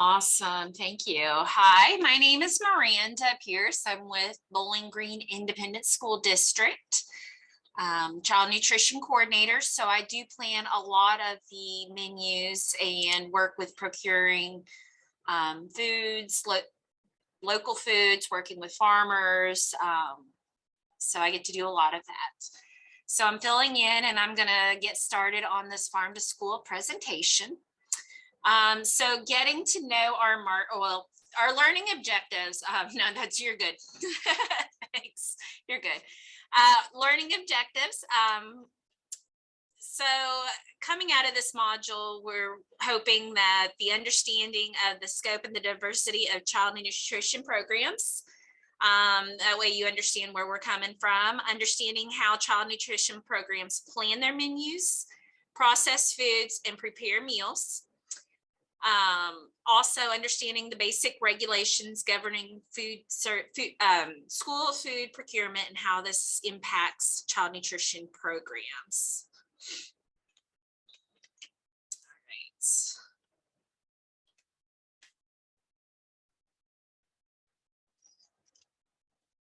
Awesome. Thank you. Hi, my name is Miranda Pierce. I'm with Bowling Green Independent School District, child nutrition coordinator. So I do plan a lot of the menus and work with procuring foods, local foods, working with farmers. So I get to do a lot of that. So I'm filling in and I'm going to get started on this farm to school presentation. So getting to know our learning objectives. No, you're good. Thanks. You're good. Learning objectives. So coming out of this module, we're hoping that the understanding of the scope and the diversity of child nutrition programs. That way you understand where we're coming from, understanding how child nutrition programs plan their menus, process foods, and prepare meals. Also understanding the basic regulations governing school food procurement and how this impacts child nutrition programs. All right.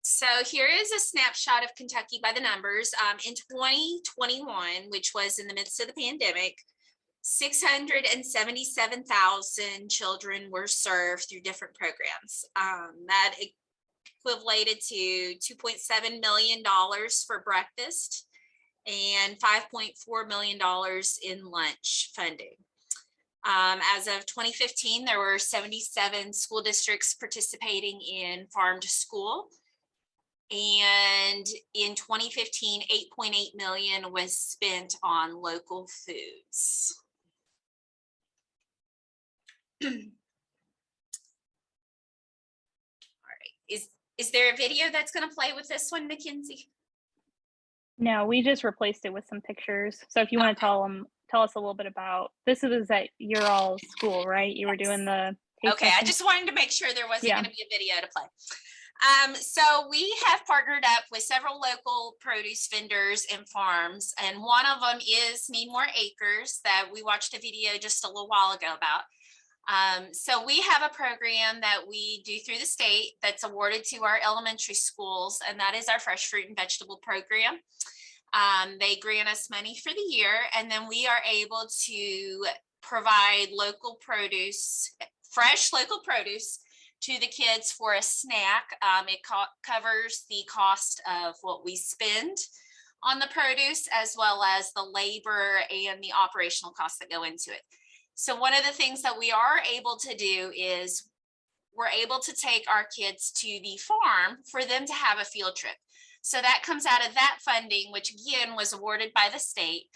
So here is a snapshot of Kentucky by the numbers. In 2021, which was in the midst of the pandemic, 677,000 children were served through different programs. That equated to $2.7 million for breakfast and $5.4 million in lunch funding. As of 2015, there were 77 school districts participating in Farm to School. And in 2015, 8.8 million was spent on local foods. All right, is there a video that's going to play with this one, Mackenzie? No, we just replaced it with some pictures. So if you want to tell us a little bit about this, is at your all school, right? You were doing the okay. I just wanted to make sure there wasn't going to be a video to play. So we have partnered up with several local produce vendors and farms, and one of them is Need More Acres that we watched a video just a little while ago about. So we have a program that we do through the state that's awarded to our elementary schools, and that is our fresh fruit and vegetable program. They grant us money for the year, and then we are able to provide local produce, fresh local produce, to the kids for a snack. It covers the cost of what we spend on the produce, as well as the labor and the operational costs that go into it. So one of the things that we are able to do is we're able to take our kids to the farm for them to have a field trip. So that comes out of that funding, which again was awarded by the state.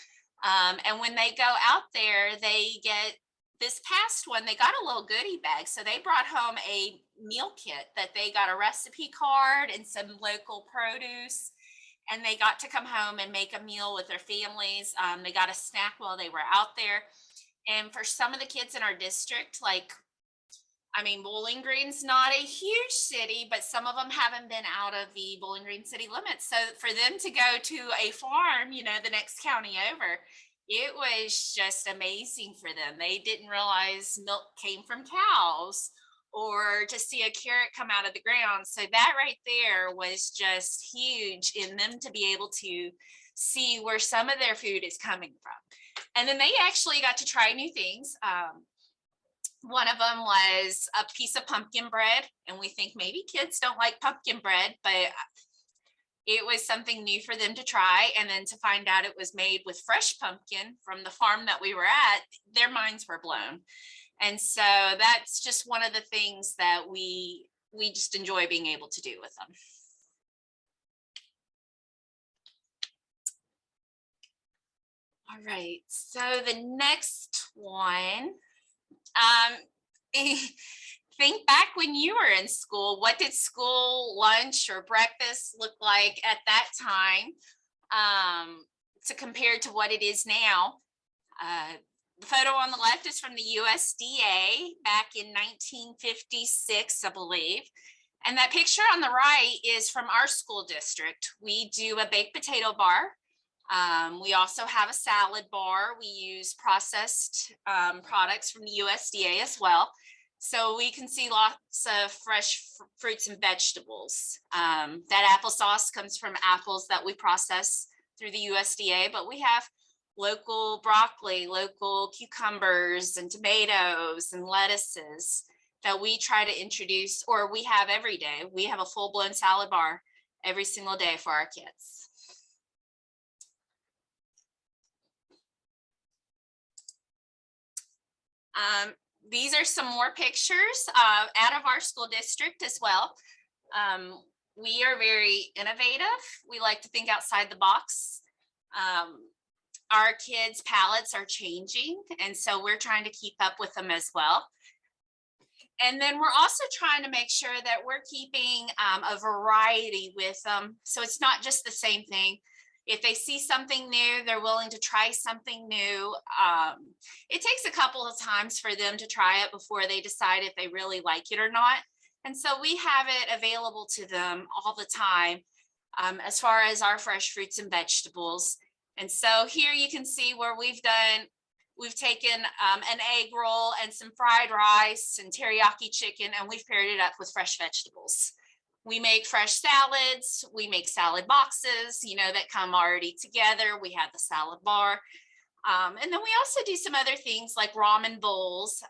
And when they go out there, they get, this past one, they got a little goodie bag. So they brought home a meal kit that they got a recipe card and some local produce, and they got to come home and make a meal with their families. They got a snack while they were out there. And for some of the kids in our district, Bowling Green's not a huge city, but some of them haven't been out of the Bowling Green city limits. So for them to go to a farm, the next county over, it was just amazing for them. They didn't realize milk came from cows, or to see a carrot come out of the ground. So that right there was just huge in them to be able to see where some of their food is coming from. And then they actually got to try new things. One of them was a piece of pumpkin bread, and we think maybe kids don't like pumpkin bread, but it was something new for them to try. And then to find out it was made with fresh pumpkin from the farm that we were at, their minds were blown. And so that's just one of the things that we just enjoy being able to do with them. All right, so the next one, think back when you were in school. What did school lunch or breakfast look like at that time to compare to what it is now? The photo on the left is from the USDA back in 1956, I believe. And that picture on the right is from our school district. We do a baked potato bar. We also have a salad bar. We use processed products from the USDA as well. So we can see lots of fresh fruits and vegetables. That applesauce comes from apples that we process through the USDA, but we have local broccoli, local cucumbers and tomatoes and lettuces that we try to introduce, or we have every day. We have a full-blown salad bar every single day for our kids. These are some more pictures out of our school district as well. We are very innovative. We like to think outside the box. Our kids' palates are changing, and so we're trying to keep up with them as well. And then we're also trying to make sure that we're keeping a variety with them. So it's not just the same thing. If they see something new, they're willing to try something new. It takes a couple of times for them to try it before they decide if they really like it or not. And so we have it available to them all the time as far as our fresh fruits and vegetables. And so here you can see where we've taken an egg roll and some fried rice and teriyaki chicken, and we've paired it up with fresh vegetables. We make fresh salads. We make salad boxes, that come already together. We have the salad bar. And then we also do some other things like ramen bowls,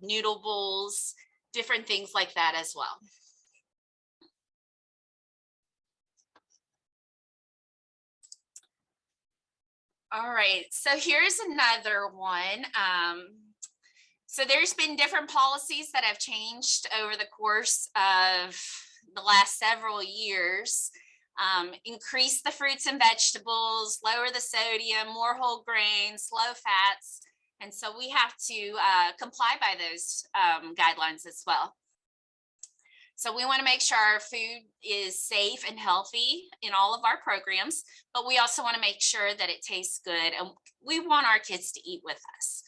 noodle bowls, different things like that as well. All right, so here's another one. So there's been different policies that have changed over the course of the last several years. Increase the fruits and vegetables, lower the sodium, more whole grains, low fats. And so we have to comply by those guidelines as well. So we want to make sure our food is safe and healthy in all of our programs, but we also want to make sure that it tastes good, and we want our kids to eat with us.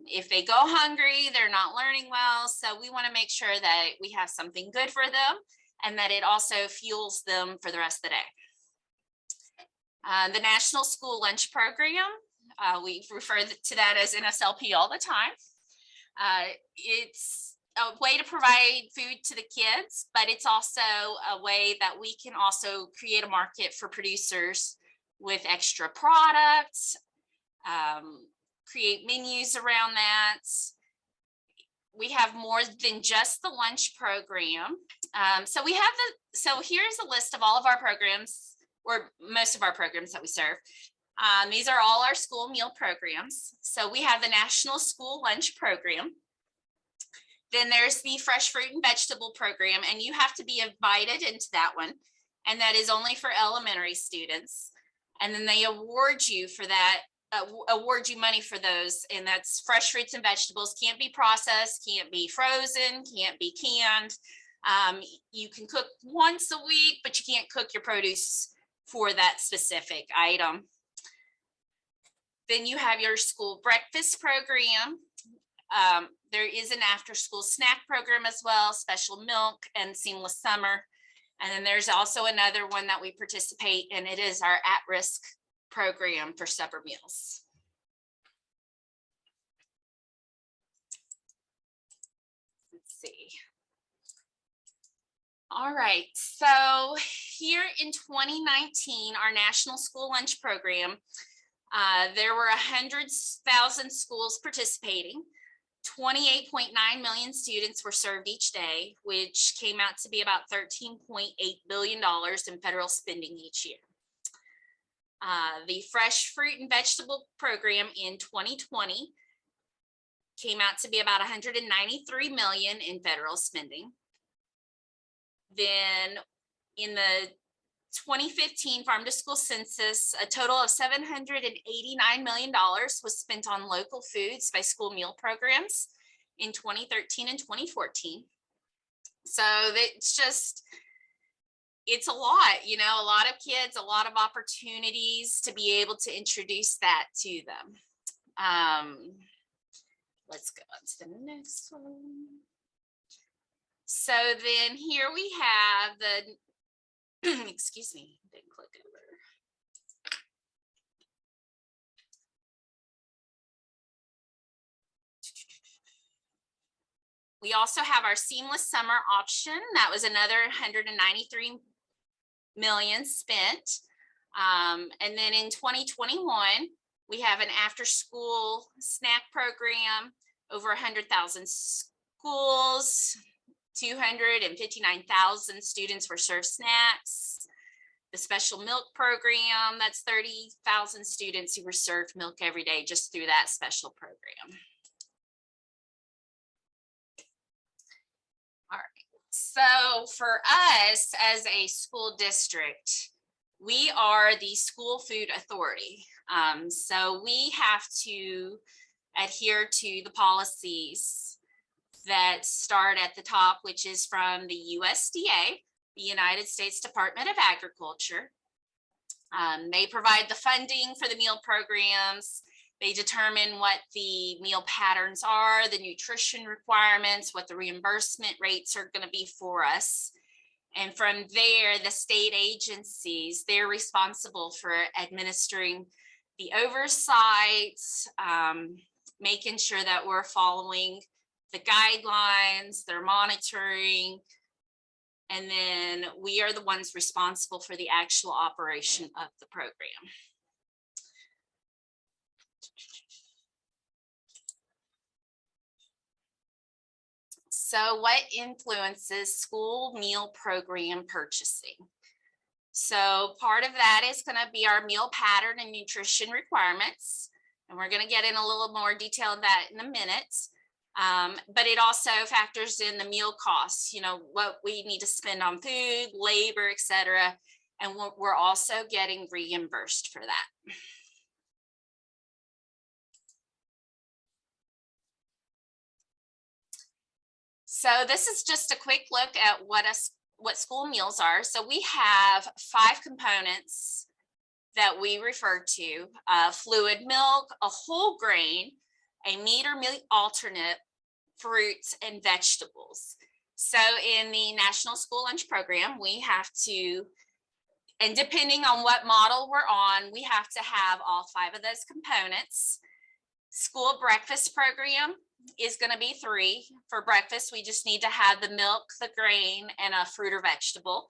If they go hungry, they're not learning well. So we want to make sure that we have something good for them and that it also fuels them for the rest of the day. The National School Lunch Program, we refer to that as NSLP all the time. It's a way to provide food to the kids, but it's also a way that we can also create a market for producers with extra products, create menus around that. We have more than just the lunch program. So here's a list of all of our programs, or most of our programs that we serve. These are all our school meal programs. So we have the National School Lunch Program. Then there's the Fresh Fruit and Vegetable Program, and you have to be invited into that one. And that is only for elementary students. And then they award you for that, award you money for those. And that's fresh fruits and vegetables, can't be processed, can't be frozen, can't be canned. You can cook once a week, but you can't cook your produce for that specific item. Then you have your school breakfast program. There is an after-school snack program as well, special milk and seamless summer. And then there's also another one that we participate in. It is our at-risk program for supper meals. Let's see. All right, so here in 2019, our National School Lunch Program, there were 100,000 schools participating. 28.9 million students were served each day, which came out to be about $13.8 billion in federal spending each year. The Fresh Fruit and Vegetable Program in 2020 came out to be about 193 million in federal spending. Then in the 2015 Farm to School Census, a total of $789 million was spent on local foods by school meal programs in 2013 and 2014. So it's a lot, a lot of kids, a lot of opportunities to be able to introduce that to them. Let's go on to the next one. So then here we have the excuse me, didn't click over. We also have our seamless summer option. That was another 193 million spent. And then in 2021, we have an after school snack program, over 100,000 schools, 259,000 students were served snacks. The special milk program, that's 30,000 students who were served milk every day just through that special program. All right, so for us as a school district, we are the school food authority. So we have to adhere to the policies that start at the top, which is from the USDA, the United States Department of Agriculture. They provide the funding for the meal programs. They determine what the meal patterns are, the nutrition requirements, what the reimbursement rates are going to be for us. And from there, the state agencies, they're responsible for administering the oversight, making sure that we're following the guidelines, they're monitoring, and then we are the ones responsible for the actual operation of the program. So what influences school meal program purchasing? So part of that is going to be our meal pattern and nutrition requirements. And we're going to get in a little more detail on that in a minute. But it also factors in the meal costs, you know, what we need to spend on food, labor, etc. And we're also getting reimbursed for that. So this is just a quick look at what school meals are. So we have 5 components that we refer to: fluid milk, a whole grain, a meat or meat alternate, fruits, and vegetables. So in the National School Lunch Program, we have to, and depending on what model we're on, we have to have all 5 of those components. School breakfast program is going to be 3. For breakfast, we just need to have the milk, the grain, and a fruit or vegetable.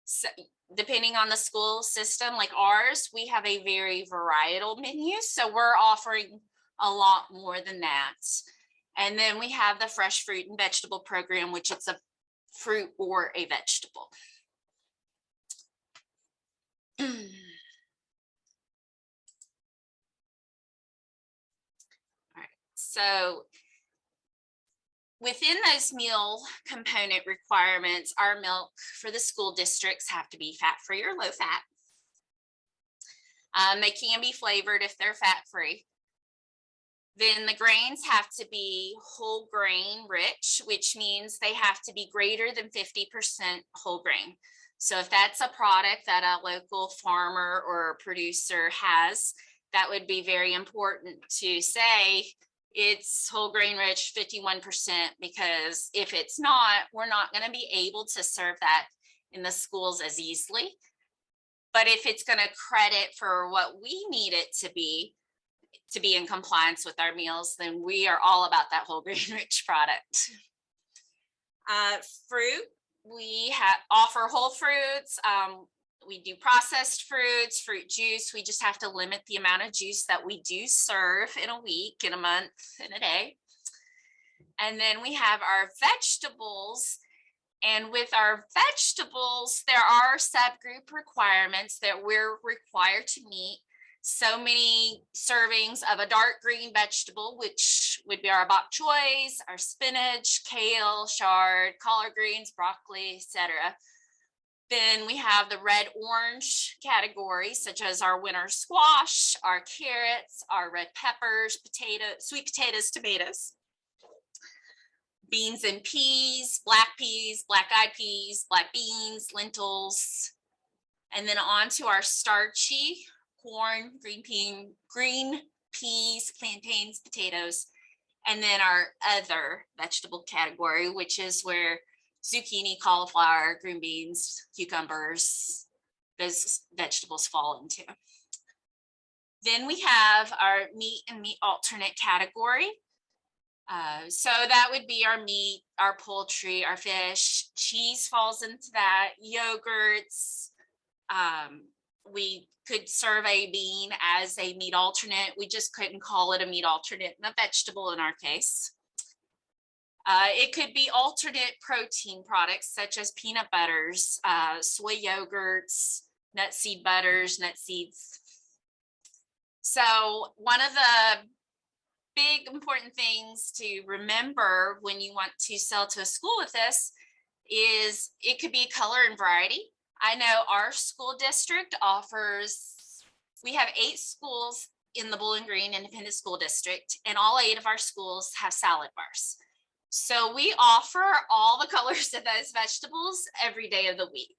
So depending on the school system like ours, we have a very varietal menu. So we're offering a lot more than that. And then we have the fresh fruit and vegetable program, which is a fruit or a vegetable. All right, so within those meal component requirements, our milk for the school districts have to be fat-free or low-fat. They can be flavored if they're fat-free. Then the grains have to be whole grain rich, which means they have to be greater than 50% whole grain. So if that's a product that a local farmer or producer has, that would be very important to say it's whole grain rich 51%, because if it's not, we're not going to be able to serve that in the schools as easily. But if it's going to credit for what we need it to be in compliance with our meals, then we are all about that whole grain rich product. Fruit, we offer whole fruits. We do processed fruits, fruit juice. We just have to limit the amount of juice that we do serve in a week, in a month, in a day. And then we have our vegetables. And with our vegetables, there are subgroup requirements that we're required to meet. So many servings of a dark green vegetable, which would be our bok choys, our spinach, kale, chard, collard greens, broccoli, etc. Then we have the red-orange categories, such as our winter squash, our carrots, our red peppers, sweet potatoes, tomatoes, beans and peas, black-eyed peas, black beans, lentils, and then on to our starchy corn, green peas, plantains, potatoes, and then our other vegetable category, which is where zucchini, cauliflower, green beans, cucumbers, those vegetables fall into. Then we have our meat and meat alternate category. So that would be our meat, our poultry, our fish. Cheese falls into that. Yogurts. We could serve a bean as a meat alternate. We just couldn't call it a meat alternate and a vegetable in our case. It could be alternate protein products such as peanut butters, soy yogurts, nut seed butters, nut seeds. So one of the big important things to remember when you want to sell to a school with this is it could be color and variety. I know our school district offers, we have 8 schools in the Bowling Green Independent School District, and all 8 of our schools have salad bars. So we offer all the colors of those vegetables every day of the week.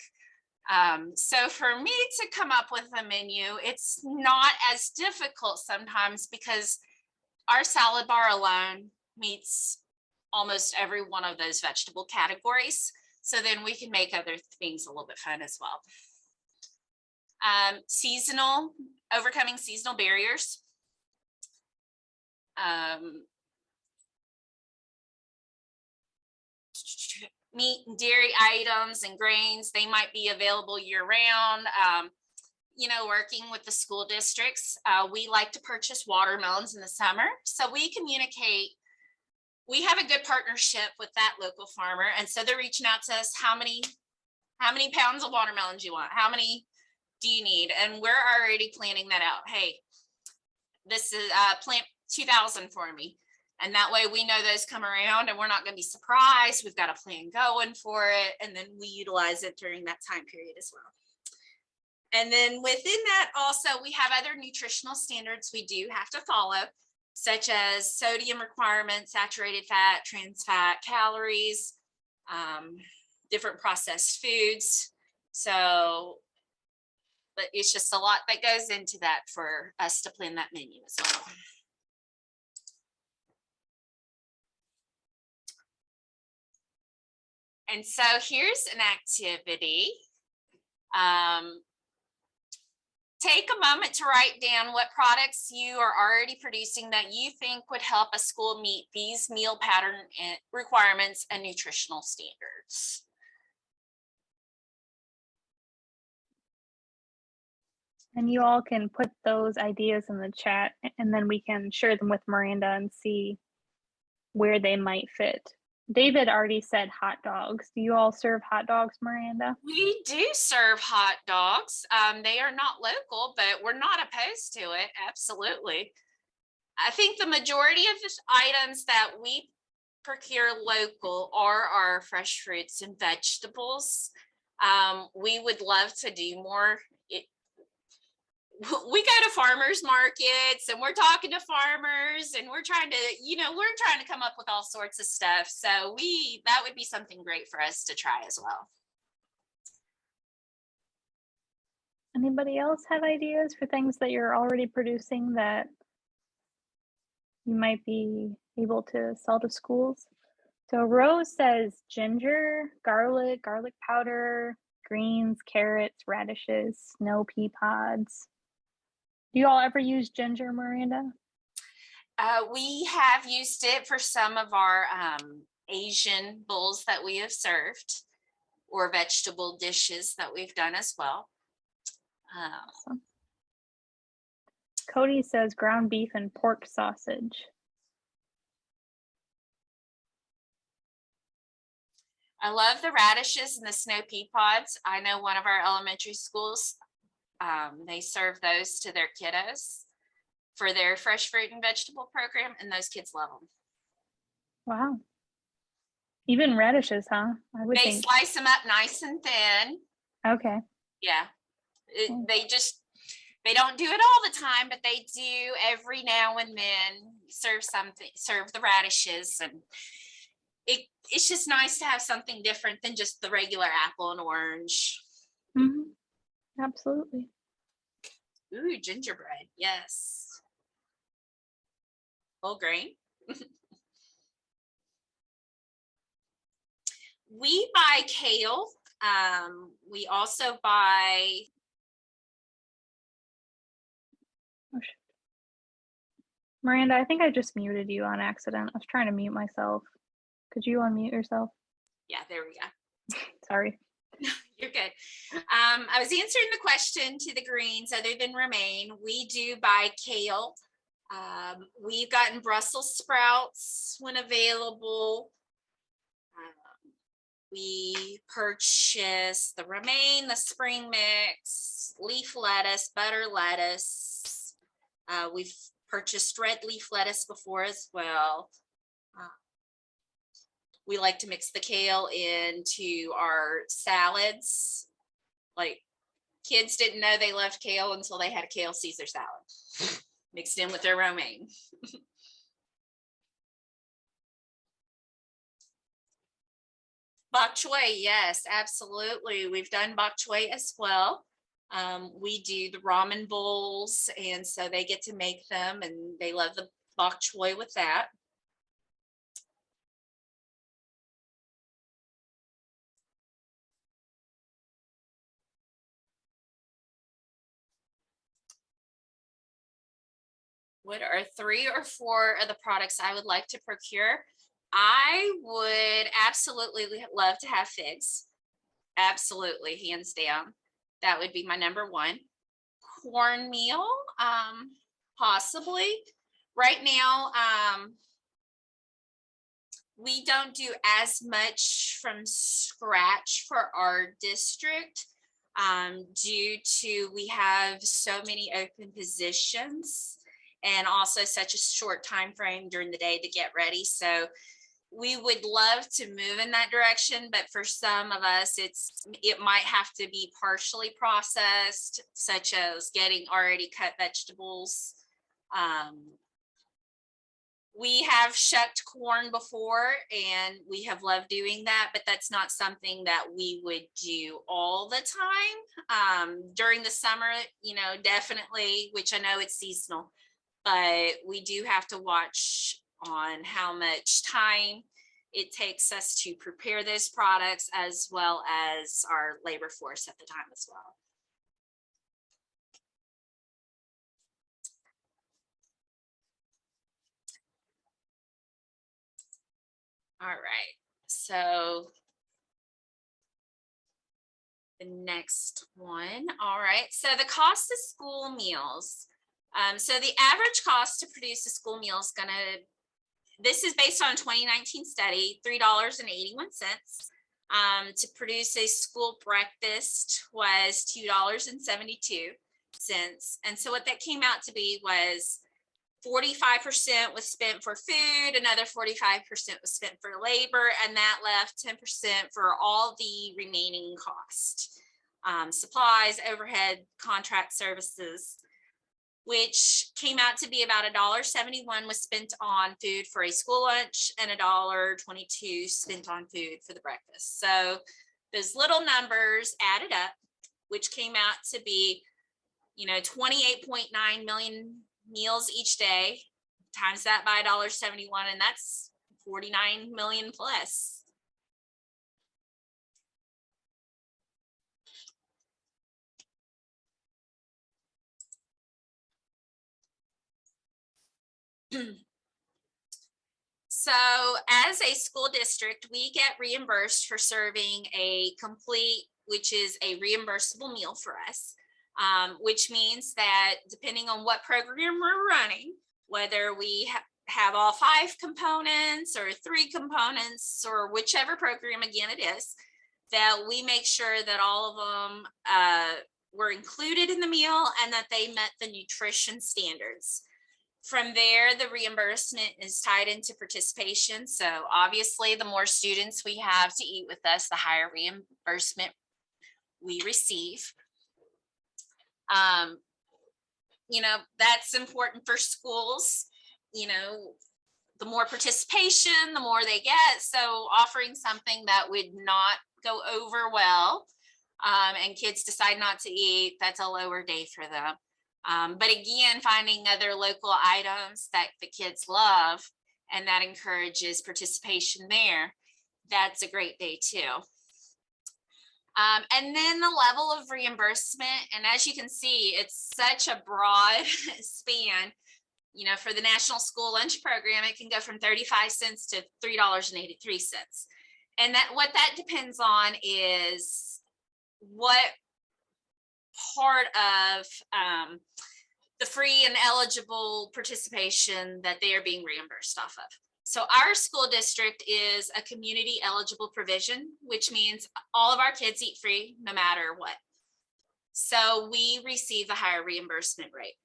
So for me to come up with a menu, it's not as difficult sometimes because our salad bar alone meets almost every one of those vegetable categories. So then we can make other things a little bit fun as well. Seasonal, overcoming seasonal barriers. Meat and dairy items and grains, they might be available year round. You know, working with the school districts, we like to purchase watermelons in the summer. So we communicate, we have a good partnership with that local farmer. And so they're reaching out to us, how many pounds of watermelons you want? How many do you need? And we're already planning that out. Hey, this is plant 2,000 for me. And that way we know those come around and we're not going to be surprised. We've got a plan going for it. And then we utilize it during that time period as well. And then within that also, we have other nutritional standards we do have to follow, such as sodium requirements, saturated fat, trans fat, calories, different processed foods. So, but it's just a lot that goes into that for us to plan that menu as well. And so here's an activity. Take a moment to write down what products you are already producing that you think would help a school meet these meal pattern requirements and nutritional standards. And you all can put those ideas in the chat and then we can share them with Miranda and see where they might fit. David already said hot dogs. Do you all serve hot dogs, Miranda? We do serve hot dogs. They are not local, but we're not opposed to it. Absolutely. I think the majority of the items that we procure local are our fresh fruits and vegetables. We would love to do more. We go to farmers markets and we're talking to farmers and we're trying to, we're trying to come up with all sorts of stuff. So that would be something great for us to try as well. Anybody else have ideas for things that you're already producing that you might be able to sell to schools? So Rose says ginger, garlic powder, greens, carrots, radishes, snow pea pods. Do you all ever use ginger, Miranda? We have used it for some of our Asian bowls that we have served, or vegetable dishes that we've done as well. Awesome. Cody says ground beef and pork sausage. I love the radishes and the snow pea pods. I know one of our elementary schools, they serve those to their kiddos for their fresh fruit and vegetable program, and those kids love them. Wow. Even radishes, huh? I would think. Slice them up nice and thin. Okay. Yeah. They don't do it all the time, but they do every now and then serve the radishes, and it's just nice to have something different than just the regular apple and orange. Mm-hmm. Absolutely. Ooh, gingerbread. Yes. Whole grain. We buy kale. We also buy. Miranda, I think I just muted you on accident. I was trying to mute myself. Could you unmute yourself? Yeah, there we go. Sorry. You're good. I was answering the question to the greens other than romaine. We do buy kale. We've gotten Brussels sprouts when available. We purchase the romaine, the spring mix, leaf lettuce, butter lettuce. We've purchased red leaf lettuce before as well. We like to mix the kale into our salads. Like, kids didn't know they loved kale until they had a kale Caesar salad mixed in with their romaine. Bok choy, yes, absolutely. We've done bok choy as well. We do the ramen bowls, and so they get to make them, and they love the bok choy with that. What are 3 or 4 of the products I would like to procure? I would absolutely love to have figs. Absolutely, hands down. That would be my number 1. Cornmeal, possibly. Right now, we don't do as much from scratch for our district due to we have so many open positions and also such a short time frame during the day to get ready. So we would love to move in that direction, but for some of us, it might have to be partially processed, such as getting already cut vegetables. We have shucked corn before, and we have loved doing that, but that's not something that we would do all the time. During the summer, definitely, which I know it's seasonal, but we do have to watch on how much time it takes us to prepare those products, as well as our labor force at the time as well. All right, so the next one. All right, so the cost of school meals. So the average cost to produce a school meal is this is based on a 2019 study, $3.81. To produce a school breakfast was $2.72. And so what that came out to be was 45% was spent for food, another 45% was spent for labor, and that left 10% for all the remaining cost. Supplies, overhead, contract services, which came out to be about $1.71 was spent on food for a school lunch and $1.22 spent on food for the breakfast. So those little numbers added up, which came out to be, 28.9 million meals each day, times that by $1.71, and that's 49 million plus. So as a school district, we get reimbursed for serving a complete, which is a reimbursable meal for us, which means that depending on what program we're running, whether we have all 5 components or 3 components or whichever program again it is, that we make sure that all of them were included in the meal and that they met the nutrition standards. From there, the reimbursement is tied into participation. So obviously, the more students we have to eat with us, the higher reimbursement we receive. That's important for schools. The more participation, the more they get. So offering something that would not go over well and kids decide not to eat, that's a lower day for them. But again, finding other local items that the kids love and that encourages participation there, that's a great day too. And then the level of reimbursement, and as you can see, it's such a broad span. You know, for the National School Lunch Program, it can go from 35 cents to $3.83. And what that depends on is what part of the free and eligible participation that they are being reimbursed off of. So our school district is a community eligible provision, which means all of our kids eat free no matter what. So we receive a higher reimbursement rate.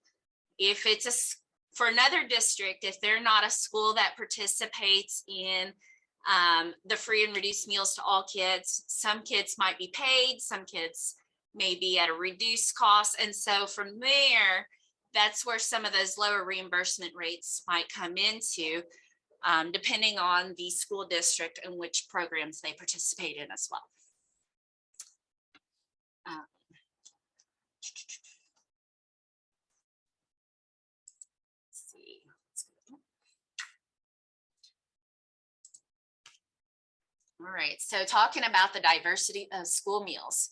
If it's for another district, if they're not a school that participates in the free and reduced meals to all kids, some kids might be paid, some kids may be at a reduced cost. And so from there, that's where some of those lower reimbursement rates might come into, depending on the school district and which programs they participate in as well. All right, so talking about the diversity of school meals.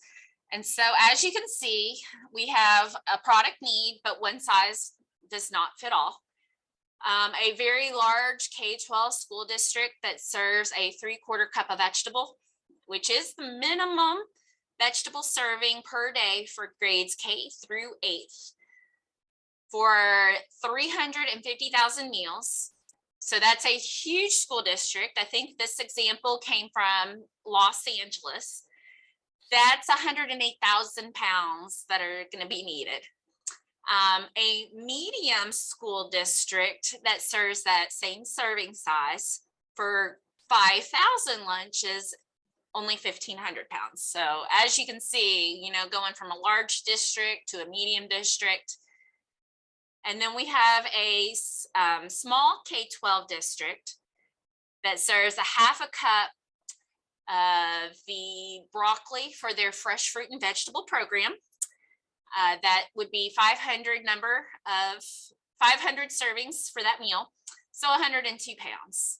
And so as you can see, we have a product need, but one size does not fit all. A very large K-12 school district that serves a 3/4 cup of vegetable, which is the minimum vegetable serving per day for grades K through 8th for 350,000 meals. So that's a huge school district. I think this example came from Los Angeles. That's 108,000 pounds that are going to be needed. A medium school district that serves that same serving size for 5,000 lunches, only 1,500 pounds. So as you can see, you know, going from a large district to a medium district. And then we have a small K-12 district that serves a 1/2 cup of the broccoli for their fresh fruit and vegetable program. That would be 500 servings for that meal. So 102 pounds.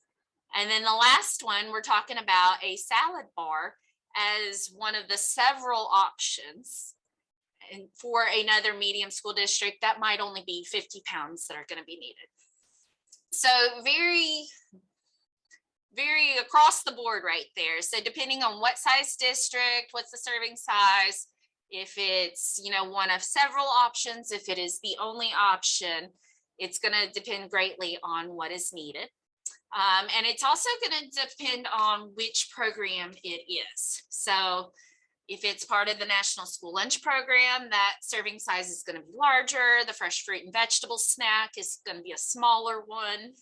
And then the last one, we're talking about a salad bar as one of the several options. And for another medium school district, that might only be 50 pounds that are going to be needed. So very, very across the board right there. So depending on what size district, what's the serving size, if it's, you know, one of several options, if it is the only option, it's going to depend greatly on what is needed. And it's also going to depend on which program it is. So if it's part of the National School Lunch Program, that serving size is going to be larger. The fresh fruit and vegetable snack is going to be a smaller one.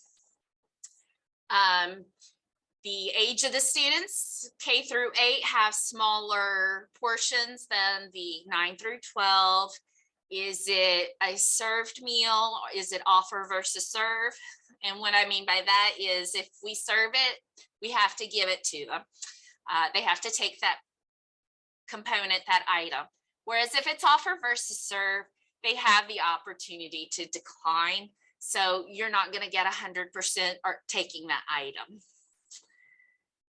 The age of the students, K through 8, have smaller portions than the 9 through 12. Is it a served meal? Is it offer versus serve? And what I mean by that is if we serve it, we have to give it to them. They have to take that component, that item. Whereas if it's offer versus serve, they have the opportunity to decline. So you're not going to get 100% or taking that item.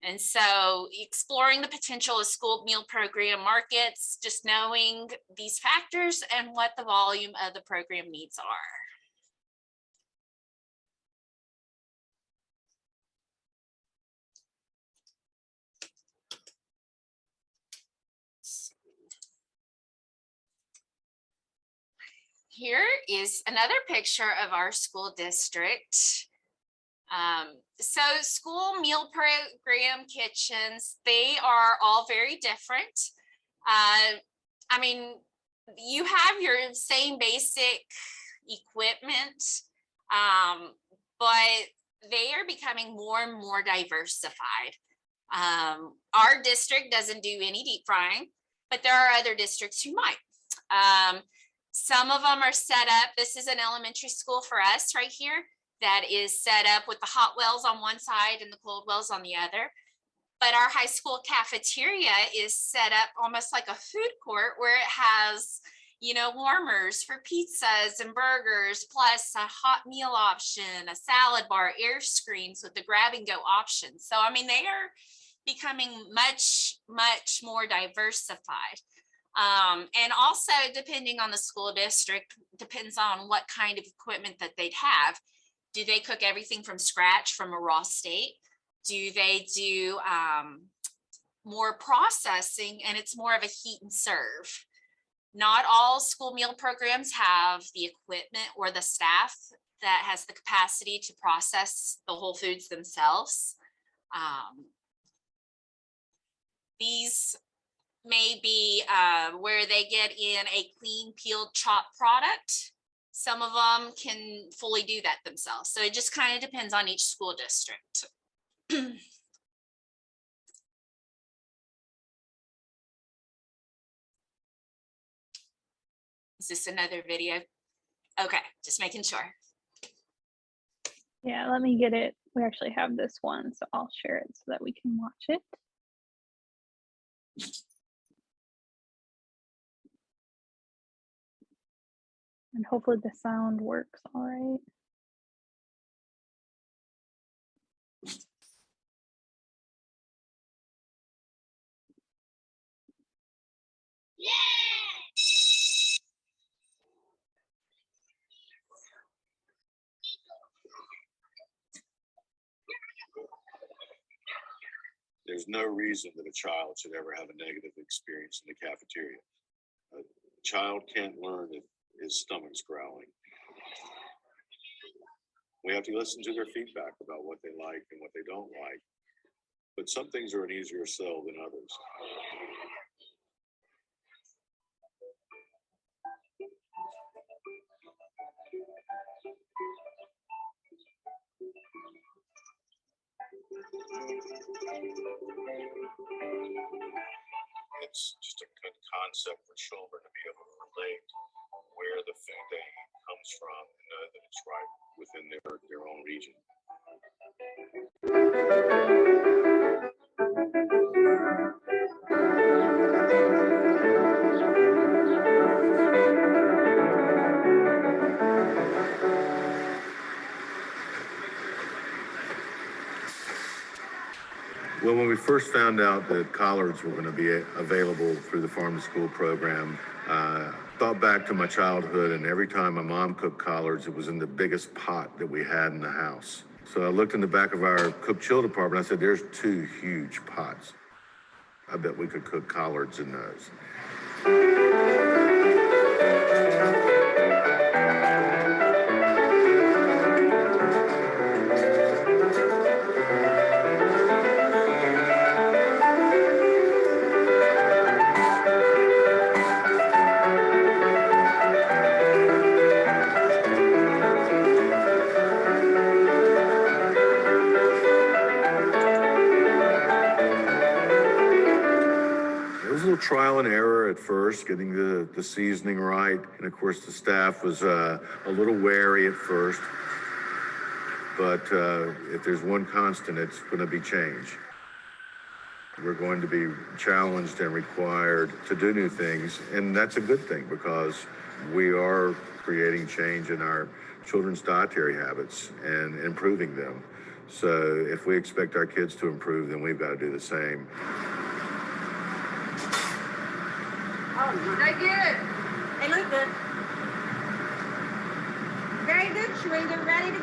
And so exploring the potential of school meal program markets, just knowing these factors and what the volume of the program needs are. Here is another picture of our school district. So school meal program kitchens, they are all very different. I mean, you have your same basic equipment, but they are becoming more and more diversified. Our district doesn't do any deep frying, but there are other districts who might. Some of them are set up. This is an elementary school for us right here that is set up with the hot wells on one side and the cold wells on the other. But our high school cafeteria is set up almost like a food court where it has, you know, warmers for pizzas and burgers, plus a hot meal option, a salad bar, air screens with the grab and go option. So, I mean, they are becoming much, much more diversified. And also, depending on the school district, depends on what kind of equipment that they'd have. Do they cook everything from scratch from a raw state? Do they do more processing, and it's more of a heat and serve? Not all school meal programs have the equipment or the staff that has the capacity to process the whole foods themselves. These may be where they get in a clean, peeled, chopped product. Some of them can fully do that themselves. So it just kind of depends on each school district. Is this another video? Okay, just making sure. Yeah, let me get it. We actually have this one, so I'll share it so that we can watch it. And hopefully the sound works all right. There's no reason that a child should ever have a negative experience in the cafeteria. A child can't learn if his stomach's growling. We have to listen to their feedback about what they like and what they don't like. But some things are an easier sell than others. It's just a good concept for children to be able to relate where the food they eat comes from and know that it's right within their own region. Well, when we first found out that collards were going to be available through the Farm to School program, thought back to my childhood, and every time my mom cooked collards, it was in the biggest pot that we had in the house. So I looked in the back of our cook chill department. I said, there's 2 huge pots. I bet we could cook collards in those. Trial and error at first, getting the seasoning right. And of course, the staff was a little wary at first. But if there's one constant, it's going to be change. We're going to be challenged and required to do new things. And that's a good thing because we are creating change in our children's dietary habits and improving them. So if we expect our kids to improve, then we've got to do the same. Oh, they good. They look good. Very good, Sharita. Ready to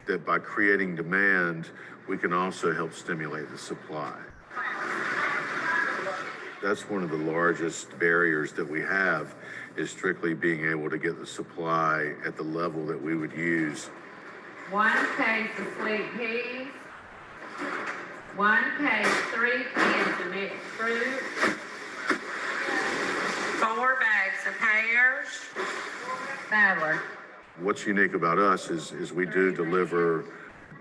that by creating demand, we can also help stimulate the supply. That's one of the largest barriers that we have, is strictly being able to get the supply at the level that we would use. 1 case of sweet peas, 1 case, 3 cans of mixed fruit, 4 bags of pears. Sadler. What's unique about us is we do deliver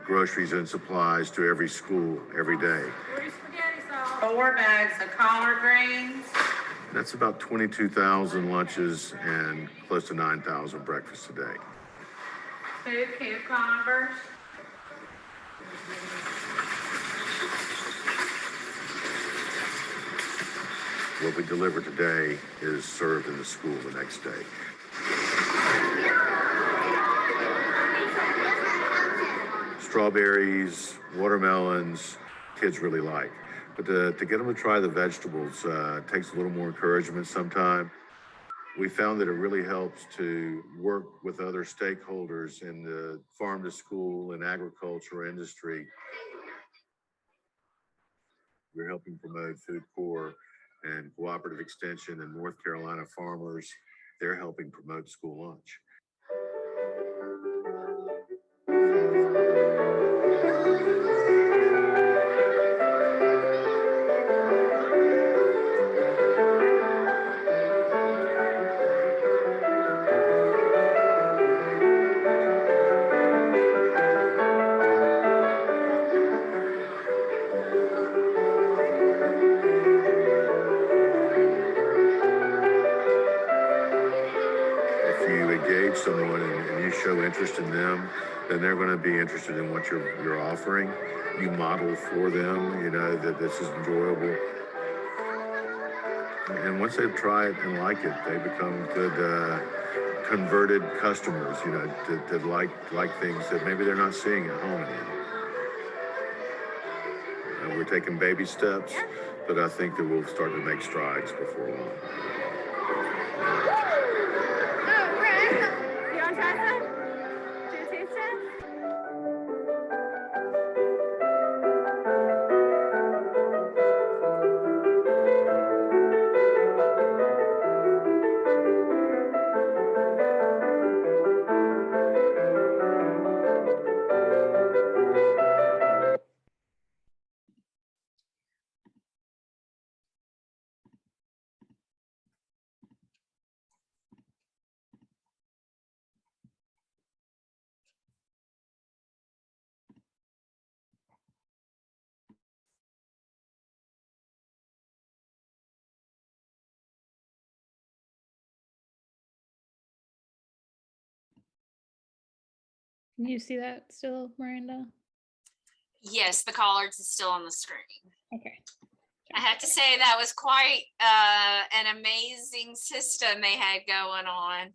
groceries and supplies to every school every day. 4 bags of collard greens. That's about 22,000 lunches and close to 9,000 breakfasts a day. 2 cucumbers. What we deliver today is served in the school the next day. Strawberries, watermelons, kids really like. But to get them to try the vegetables takes a little more encouragement sometimes. We found that it really helps to work with other stakeholders in the farm to school and agriculture industry. We're helping promote Food Corps and Cooperative Extension and North Carolina farmers. They're helping promote school lunch. Someone and you show interest in them, then they're going to be interested in what you're offering. You model for them, you know, that this is enjoyable. And once they've tried and like it, they become good converted customers, you know, that like things that maybe they're not seeing at home anymore. We're taking baby steps, but I think that we'll start to make strides before long. Can you see that still, Miranda? Yes, the collards is still on the screen. Okay. I have to say that was quite an amazing system they had going on.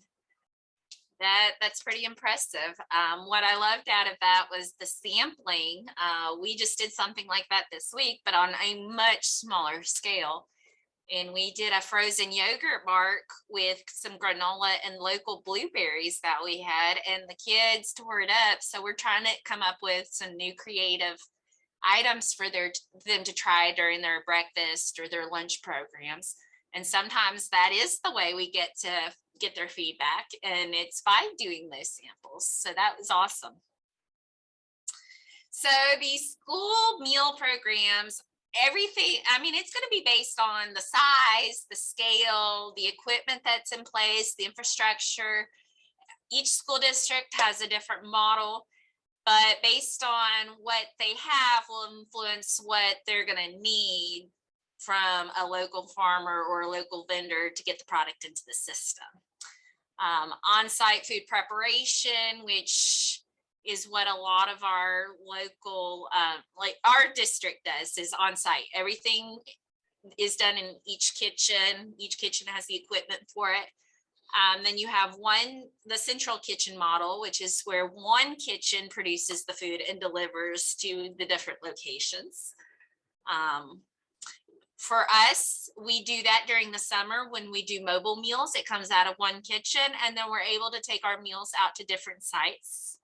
That's pretty impressive. What I loved out of that was the sampling. We just did something like that this week, but on a much smaller scale. And we did a frozen yogurt bark with some granola and local blueberries that we had, and the kids tore it up. So we're trying to come up with some new creative items for them to try during their breakfast or their lunch programs. And sometimes that is the way we get to get their feedback, and it's by doing those samples. So that was awesome. So these school meal programs, everything, I mean, it's going to be based on the size, the scale, the equipment that's in place, the infrastructure. Each school district has a different model, but based on what they have will influence what they're going to need from a local farmer or a local vendor to get the product into the system. On-site food preparation, which is what a lot of our local, like our district does, is on-site. Everything is done in each kitchen. Each kitchen has the equipment for it. Then you have the central kitchen model, which is where one kitchen produces the food and delivers to the different locations. For us, we do that during the summer when we do mobile meals. It comes out of one kitchen, and then we're able to take our meals out to different sites.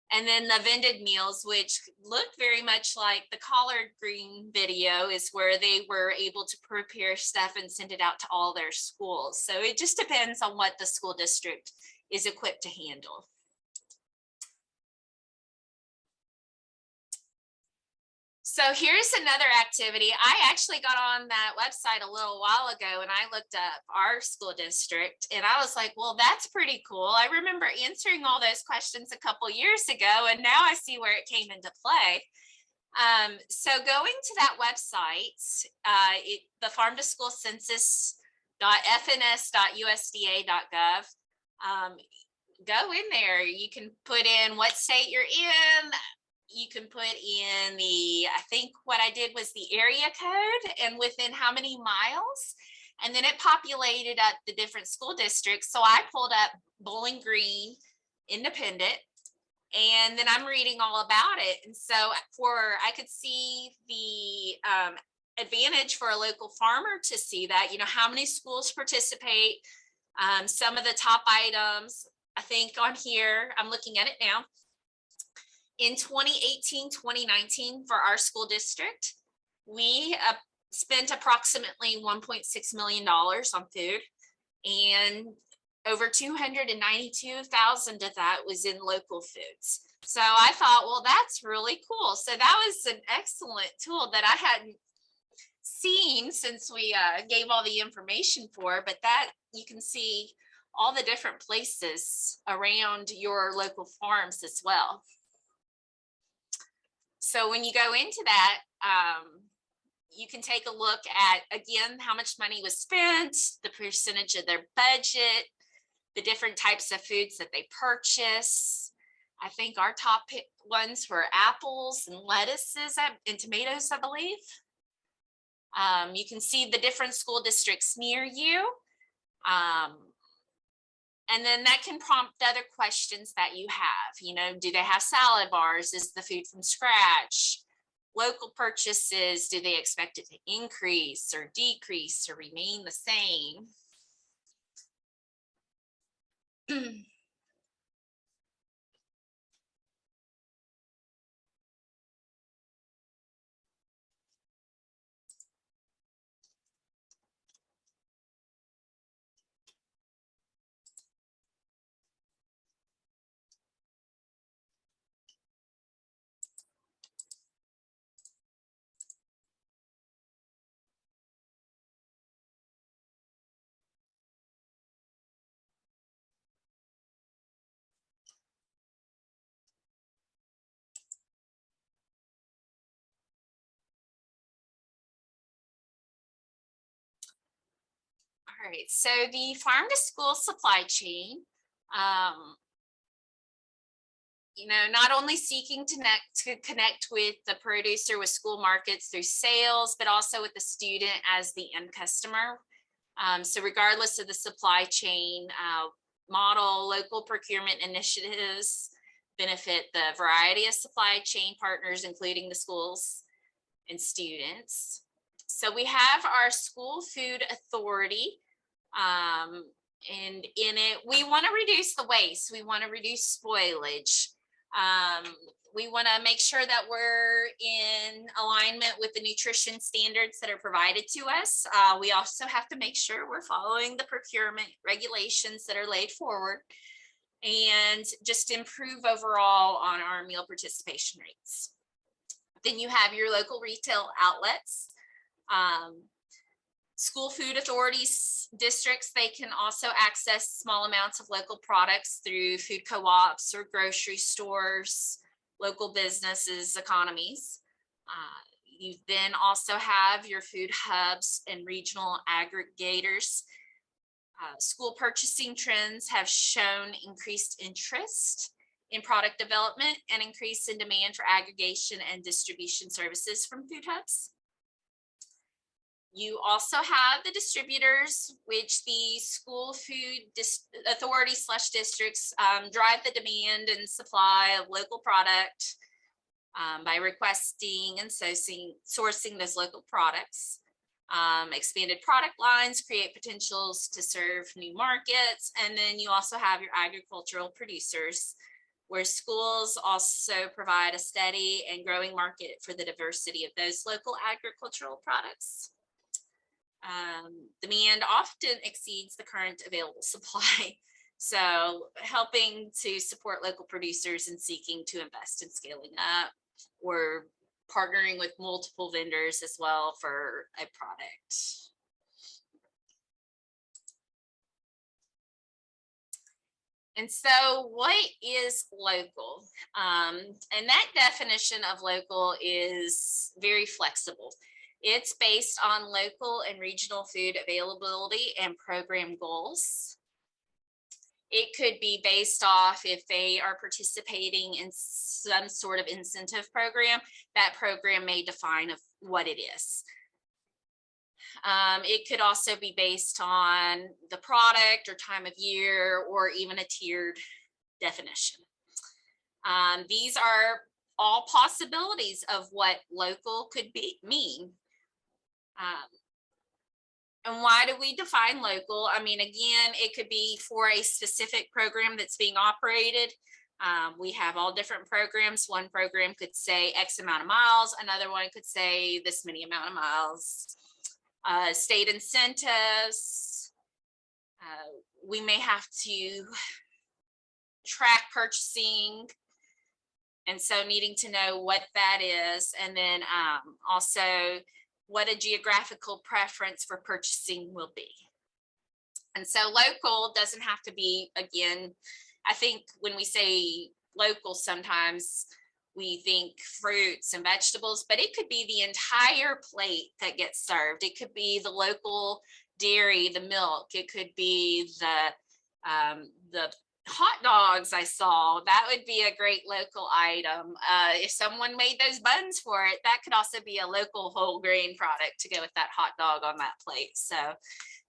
And then the vended meals, which look very much like the collard green video, is where they were able to prepare stuff and send it out to all their schools. So it just depends on what the school district is equipped to handle. So here's another activity. I actually got on that website a little while ago and I looked up our school district and I was like, well, that's pretty cool. I remember answering all those questions a couple years ago and now I see where it came into play. So going to that website, the Farm to School Census Go in there. You can put in what state you're in. You can put in I think what I did was the area code and within how many miles. And then it populated up the different school districts. So I pulled up Bowling Green Independent, and then I'm reading all about it. And so I could see the advantage for a local farmer to see that, how many schools participate, some of the top items. I think on here, I'm looking at it now. In 2018, 2019, for our school district, we spent approximately $1.6 million on food, and over 292,000 of that was in local foods. So I thought, well, that's really cool. So that was an excellent tool that I hadn't seen since we gave all the information for, but that you can see all the different places around your local farms as well. So when you go into that, you can take a look at, again, how much money was spent, the percentage of their budget, the different types of foods that they purchase. I think our top ones were apples and lettuces and tomatoes, I believe. You can see the different school districts near you. And then that can prompt other questions that you have. Do they have salad bars? Is the food from scratch? Local purchases, do they expect it to increase or decrease or remain the same? All right, so the farm to school supply chain, not only seeking to connect with the producer with school markets through sales, but also with the student as the end customer. So regardless of the supply chain model, local procurement initiatives benefit the variety of supply chain partners, including the schools and students. So we have our school food authority. And in it, we want to reduce the waste. We want to reduce spoilage. We want to make sure that we're in alignment with the nutrition standards that are provided to us. We also have to make sure we're following the procurement regulations that are laid forward, and just improve overall on our meal participation rates. Then you have your local retail outlets. School food authorities districts, they can also access small amounts of local products through food co-ops or grocery stores, local businesses, economies. You then also have your food hubs and regional aggregators. School purchasing trends have shown increased interest in product development and increase in demand for aggregation and distribution services from food hubs. You also have the distributors, which the school food authority / districts drive the demand and supply of local product by requesting and sourcing those local products. Expanded product lines create potentials to serve new markets. And then you also have your agricultural producers, where schools also provide a steady and growing market for the diversity of those local agricultural products. Demand often exceeds the current available supply. So helping to support local producers and seeking to invest in scaling up, or partnering with multiple vendors as well for a product. And so what is local? And that definition of local is very flexible. It's based on local and regional food availability and program goals. It could be based off if they are participating in some sort of incentive program, that program may define of what it is. It could also be based on the product or time of year, or even a tiered definition. These are all possibilities of what local could mean. And why do we define local? I mean, again, it could be for a specific program that's being operated. We have all different programs. One program could say X amount of miles. Another one could say this many amount of miles. State incentives. We may have to track purchasing. And so needing to know what that is. And then also what a geographical preference for purchasing will be. And so local doesn't have to be, again, I think when we say local, sometimes we think fruits and vegetables, but it could be the entire plate that gets served. It could be the local dairy, the milk. It could be the hot dogs I saw. That would be a great local item. If someone made those buns for it, that could also be a local whole grain product to go with that hot dog on that plate. So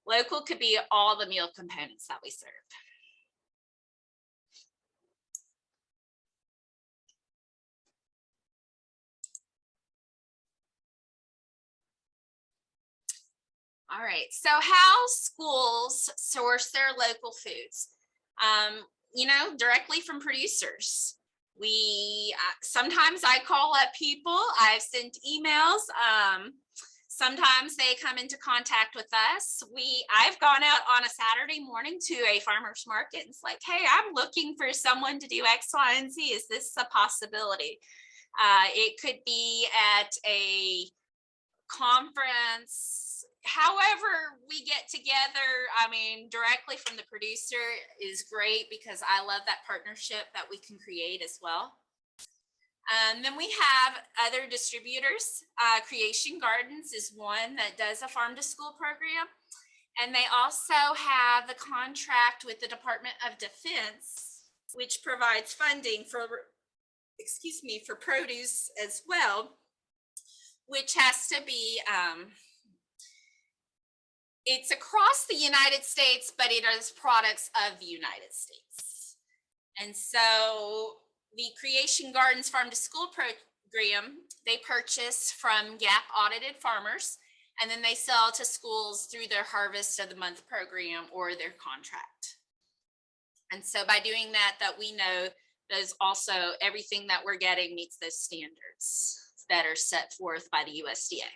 local could be all the meal components that we serve. All right, so how schools source their local foods? You know, directly from producers. We sometimes I call up people, I've sent emails. Sometimes they come into contact with us. I've gone out on a Saturday morning to a farmer's market and it's like, hey, I'm looking for someone to do X, Y, and Z. Is this a possibility? It could be at a conference. However we get together, I mean, directly from the producer is great because I love that partnership that we can create as well. Then we have other distributors. Creation Gardens is one that does a farm to school program. And they also have the contract with the Department of Defense, which provides funding for, for produce as well, which has to be, it's across the United States, but it is products of the United States. And so the Creation Gardens Farm to School program, they purchase from GAP audited farmers, and then they sell to schools through their Harvest of the Month program or their contract. And so by doing that we know those also, everything that we're getting meets those standards that are set forth by the USDA.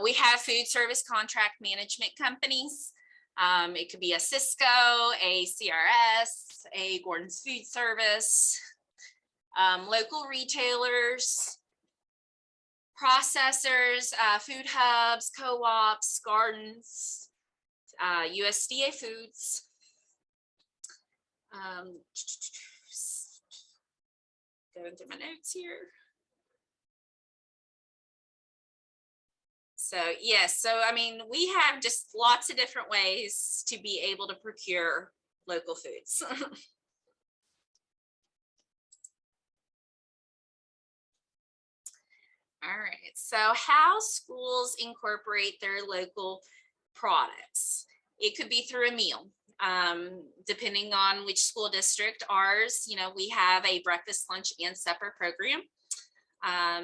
We have food service contract management companies. It could be a Cisco, a CRS, a Gordon's Food Service, local retailers, processors, food hubs, co-ops, gardens, USDA foods. Going through my notes here. So yes, so I mean, we have just lots of different ways to be able to procure local foods. All right, so how schools incorporate their local products. It could be through a meal, depending on which school district. Ours, you know, we have a breakfast, lunch, and supper program.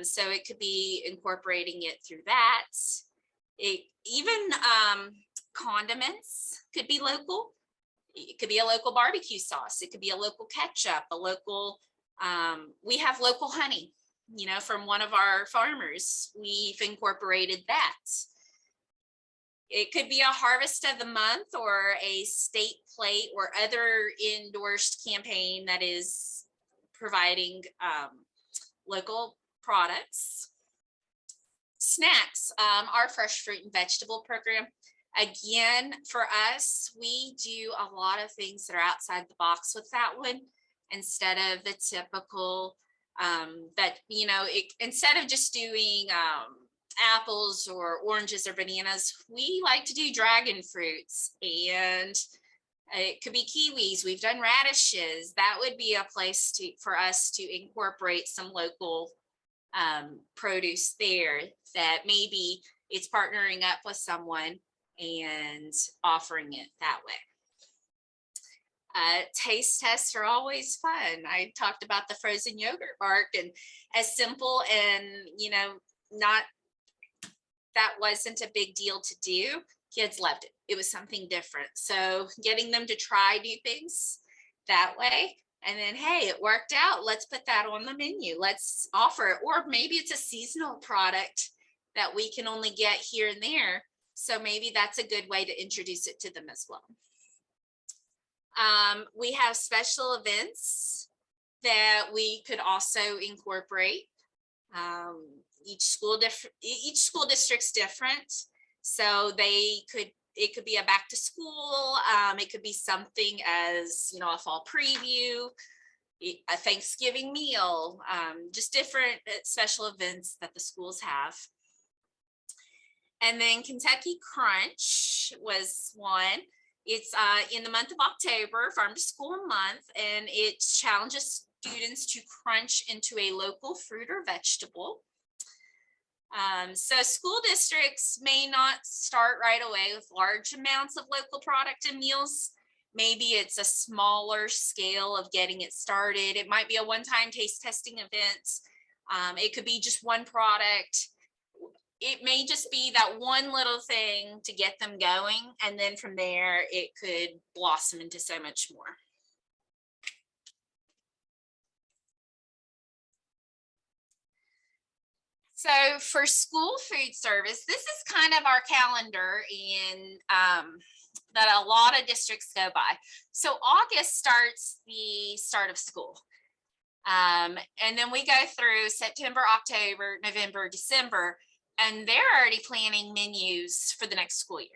So it could be incorporating it through that. Even condiments could be local. It could be a local barbecue sauce. It could be a local ketchup, a local, we have local honey, you know, from one of our farmers. We've incorporated that. It could be a Harvest of the Month or a state plate or other endorsed campaign that is providing local products. Snacks, our fresh fruit and vegetable program. Again, for us, we do a lot of things that are outside the box with that one, instead of the typical that, you know, instead of just doing apples or oranges or bananas, we like to do dragon fruits, and it could be kiwis. We've done radishes. That would be a place for us to incorporate some local produce there, that maybe it's partnering up with someone and offering it that way. Taste tests are always fun. I talked about the frozen yogurt bark, and as simple and, you know, not, that wasn't a big deal to do. Kids loved it. It was something different. So getting them to try new things that way, and then, hey, it worked out. Let's put that on the menu. Let's offer it. Or maybe it's a seasonal product that we can only get here and there. So maybe that's a good way to introduce it to them as well. We have special events that we could also incorporate. Each school district's different, so it could be a back to school. It could be something as, you know, a fall preview, a Thanksgiving meal, just different special events that the schools have. And then Kentucky Crunch was one. It's in the month of October, Farm to School month, and it challenges students to crunch into a local fruit or vegetable. So school districts may not start right away with large amounts of local product and meals. Maybe it's a smaller scale of getting it started. It might be a one-time taste testing event. It could be just one product. It may just be that one little thing to get them going, and then from there it could blossom into so much more. So for school food service, this is kind of our calendar in that a lot of districts go by. So August starts the start of school. And then we go through September, October, November, December, and they're already planning menus for the next school year.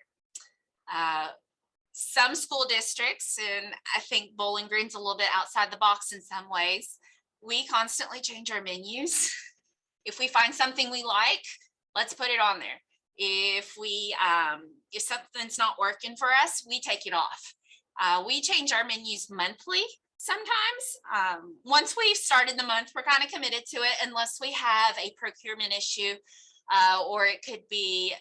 Some school districts, and I think Bowling Green's a little bit outside the box in some ways, we constantly change our menus. If we find something we like, let's put it on there. If something's not working for us, we take it off. We change our menus monthly sometimes. Once we've started the month, we're kind of committed to it, unless we have a procurement issue, or it could be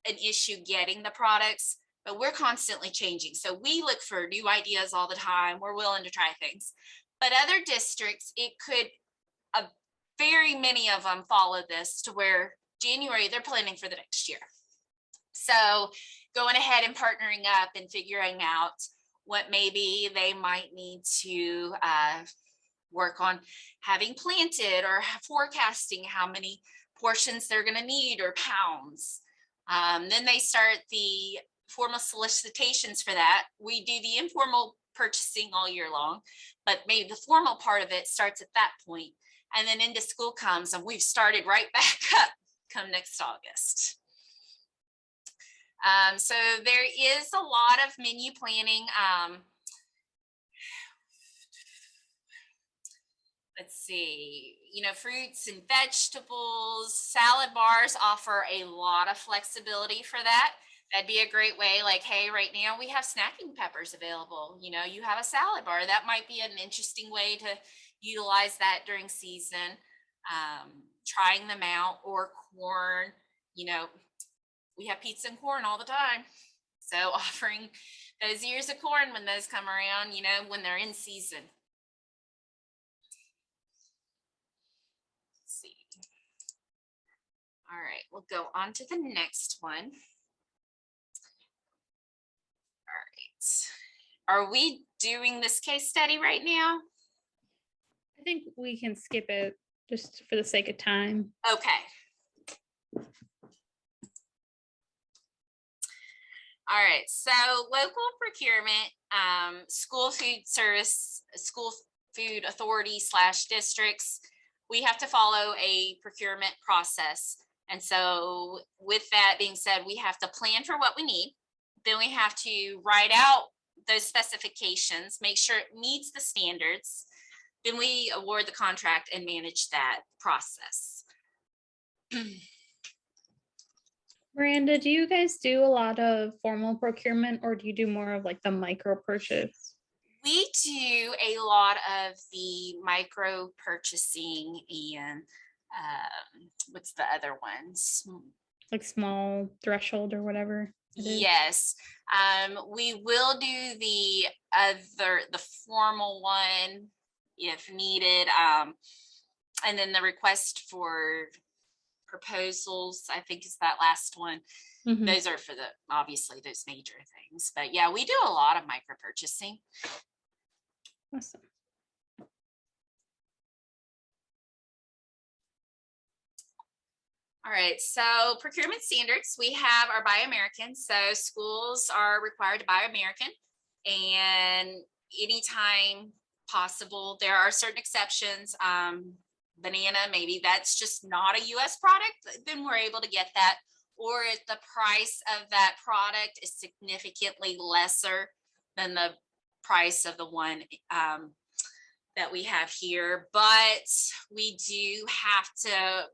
an issue getting the products, but we're constantly changing. So we look for new ideas all the time. We're willing to try things. But other districts, it could, very many of them follow this to where January, they're planning for the next year. So going ahead and partnering up and figuring out what maybe they might need to work on having planted, or forecasting how many portions they're going to need, or pounds. Then they start the formal solicitations for that. We do the informal purchasing all year long, but maybe the formal part of it starts at that point. And then into school comes, and we've started right back up come next August. So there is a lot of menu planning. Let's see, you know, fruits and vegetables, salad bars offer a lot of flexibility for that. That'd be a great way, like, hey, right now we have snacking peppers available. You know, you have a salad bar. That might be an interesting way to utilize that during season. Trying them out, or corn, you know, we have pizza and corn all the time. So offering those ears of corn when those come around, you know, when they're in season. Let's see. All right, we'll go on to the next one. All right. Are we doing this case study right now? I think we can skip it just for the sake of time. Okay. All right, so local procurement, school food service, school food authority / districts, we have to follow a procurement process. And so with that being said, we have to plan for what we need. Then we have to write out those specifications, make sure it meets the standards. Then we award the contract and manage that process. Miranda, do you guys do a lot of formal procurement, or do you do more of like the micro purchase? We do a lot of the micro purchasing and what's the other ones? Like small threshold or whatever it is? Yes. We will do the formal one if needed. And then the request for proposals, I think, is that last one. Mhm. Those are for obviously those major things. But yeah, we do a lot of micro purchasing. Awesome. All right, so procurement standards, we have our Buy American. So schools are required to buy American, and anytime possible, there are certain exceptions. Banana, maybe that's just not a US product, then we're able to get that. Or if the price of that product is significantly lesser than the price of the one that we have here. But we do have to,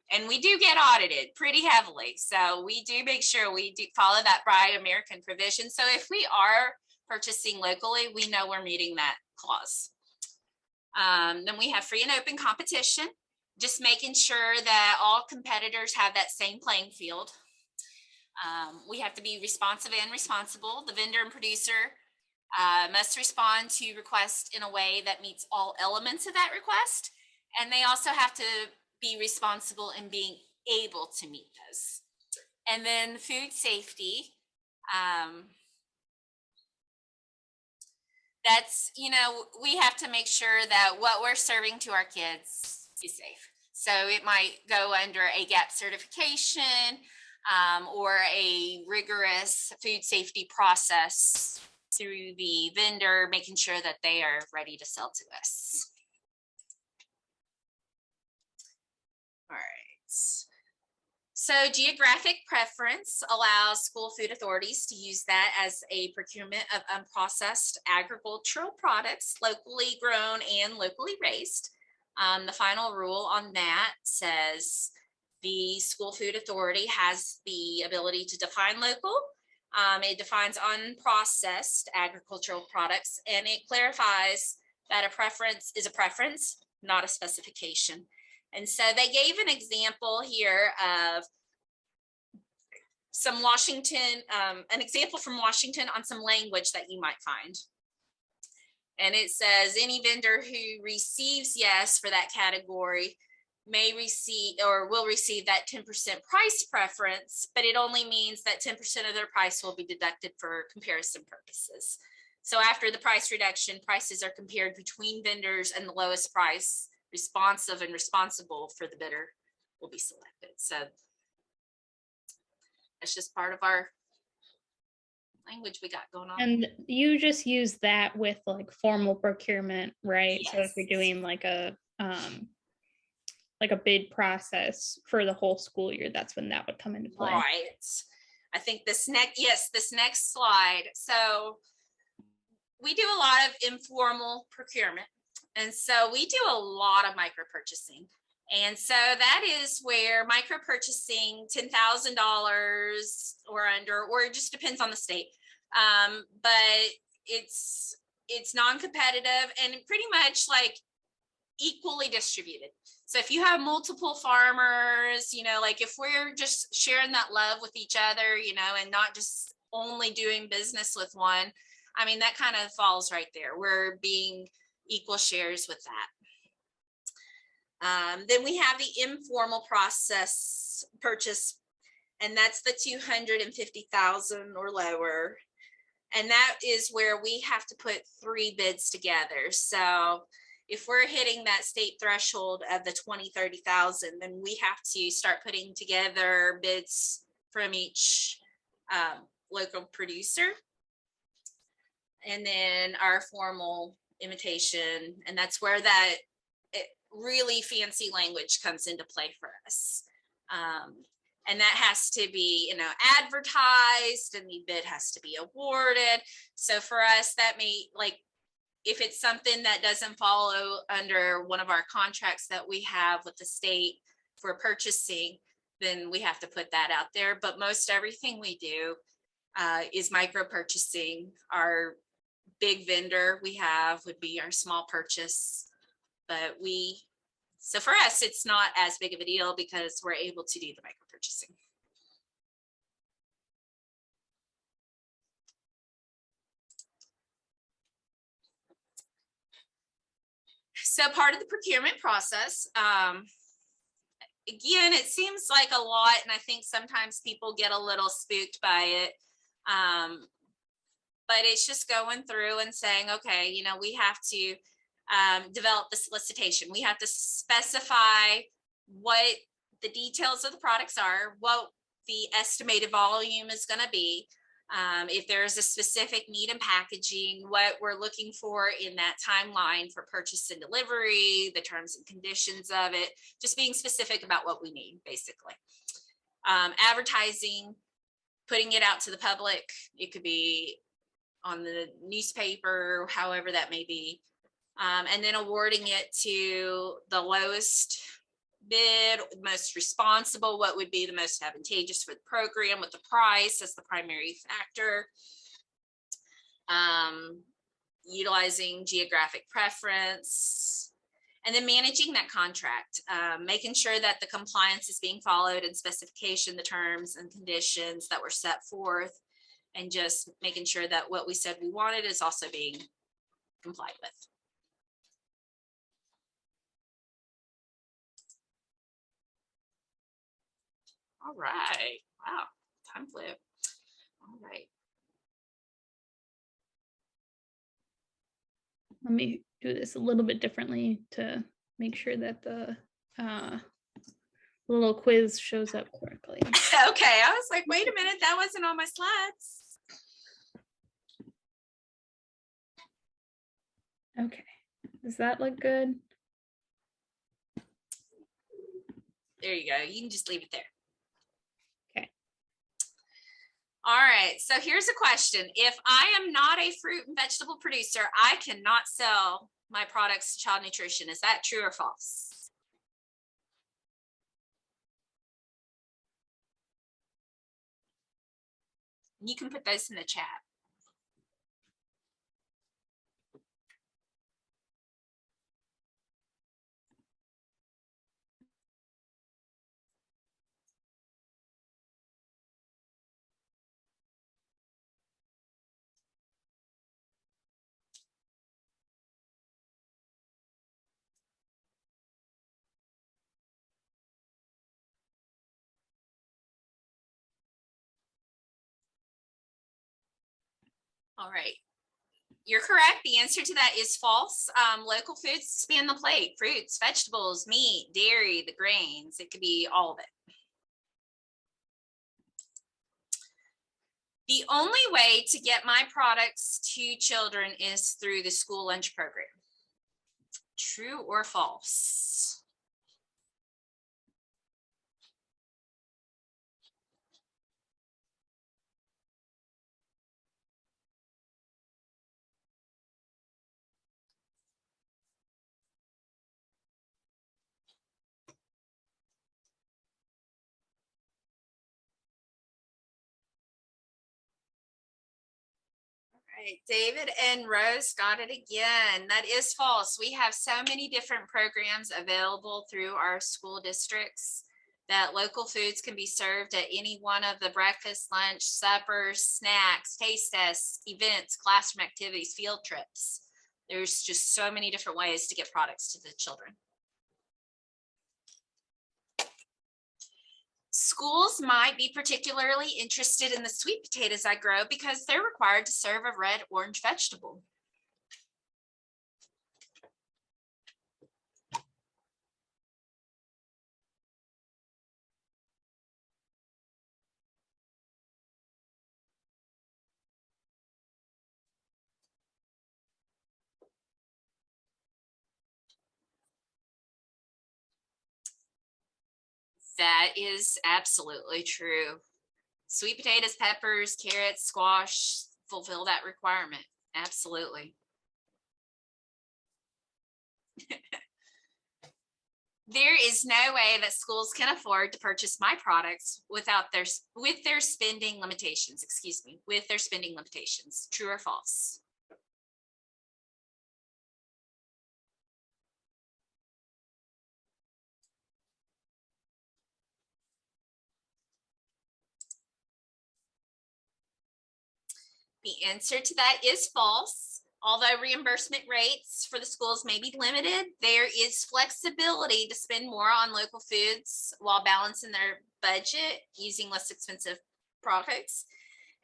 and we do get audited pretty heavily. So we do make sure we do follow that Buy American provision. So if we are purchasing locally, we know we're meeting that clause. Then we have free and open competition, just making sure that all competitors have that same playing field. We have to be responsive and responsible. The vendor and producer must respond to requests in a way that meets all elements of that request. And they also have to be responsible in being able to meet those. And then food safety. That's, we have to make sure that what we're serving to our kids is safe. So it might go under a GAP certification or a rigorous food safety process through the vendor, making sure that they are ready to sell to us. All right. So geographic preference allows school food authorities to use that as a procurement of unprocessed agricultural products, locally grown and locally raised. The final rule on that says the school food authority has the ability to define local. It defines unprocessed agricultural products, and it clarifies that a preference is a preference, not a specification. And so they gave an example here of some Washington, an example from Washington on some language that you might find. And it says any vendor who receives yes for that category may receive or will receive that 10% price preference, but it only means that 10% of their price will be deducted for comparison purposes. So after the price reduction, prices are compared between vendors, and the lowest price, responsive and responsible for the bidder, will be selected. So that's just part of our language we got going on. And you just use that with like formal procurement, right? Yes. So if you're doing like a bid process for the whole school year, that's when that would come into play. Right. I think this next slide. So we do a lot of informal procurement. And so we do a lot of micro purchasing. And so that is where micro purchasing, $10,000 or under, or it just depends on the state. But it's non-competitive and pretty much like equally distributed. So if you have multiple farmers, like if we're just sharing that love with each other, and not just only doing business with one, I mean, that kind of falls right there. We're being equal shares with that. Then we have the informal process purchase, and that's the 250,000 or lower. And that is where we have to put 3 bids together. So if we're hitting that state threshold of the 30,000, then we have to start putting together bids from each local producer. And then our formal invitation, and that's where that really fancy language comes into play for us. And that has to be, advertised, and the bid has to be awarded. So for us, that may, like, if it's something that doesn't follow under one of our contracts that we have with the state for purchasing, then we have to put that out there. But most everything we do is micro purchasing. Our big vendor we have would be our small purchase, but so for us, it's not as big of a deal because we're able to do the micro purchasing. So part of the procurement process, again, it seems like a lot, and I think sometimes people get a little spooked by it. But it's just going through and saying, okay, you know, we have to develop the solicitation. We have to specify what the details of the products are, what the estimated volume is going to be. If there's a specific need in packaging, what we're looking for in that timeline for purchase and delivery, the terms and conditions of it, just being specific about what we need, basically. Advertising, putting it out to the public. It could be on the newspaper, however that may be. And then awarding it to the lowest bid, most responsible, what would be the most advantageous for the program with the price as the primary factor. Utilizing geographic preference, and then managing that contract, making sure that the compliance is being followed and specification, the terms and conditions that were set forth, and just making sure that what we said we wanted is also being complied with. All right. Wow. Time flew. All right. Let me do this a little bit differently to make sure that the little quiz shows up correctly. Okay. I was like, wait a minute, that wasn't on my slides. Okay. Does that look good? There you go. You can just leave it there. Okay. All right. So here's a question. If I am not a fruit and vegetable producer, I cannot sell my products to child nutrition. Is that true or false? You can put those in the chat. All right. You're correct. The answer to that is false. Local foods span the plate: fruits, vegetables, meat, dairy, the grains. It could be all of it. The only way to get my products to children is through the school lunch program. True or false? Right, David and Rose got it again. That is false. We have so many different programs available through our school districts that local foods can be served at any one of the breakfast, lunch, suppers, snacks, taste tests, events, classroom activities, field trips. There's just so many different ways to get products to the children. Schools might be particularly interested in the sweet potatoes I grow because they're required to serve a red orange vegetable. That is absolutely true. Sweet potatoes, peppers, carrots, squash fulfill that requirement. Absolutely. there is no way that schools can afford to purchase my products without with their spending limitations, with their spending limitations. True or false? The answer to that is false. Although reimbursement rates for the schools may be limited, there is flexibility to spend more on local foods while balancing their budget using less expensive products.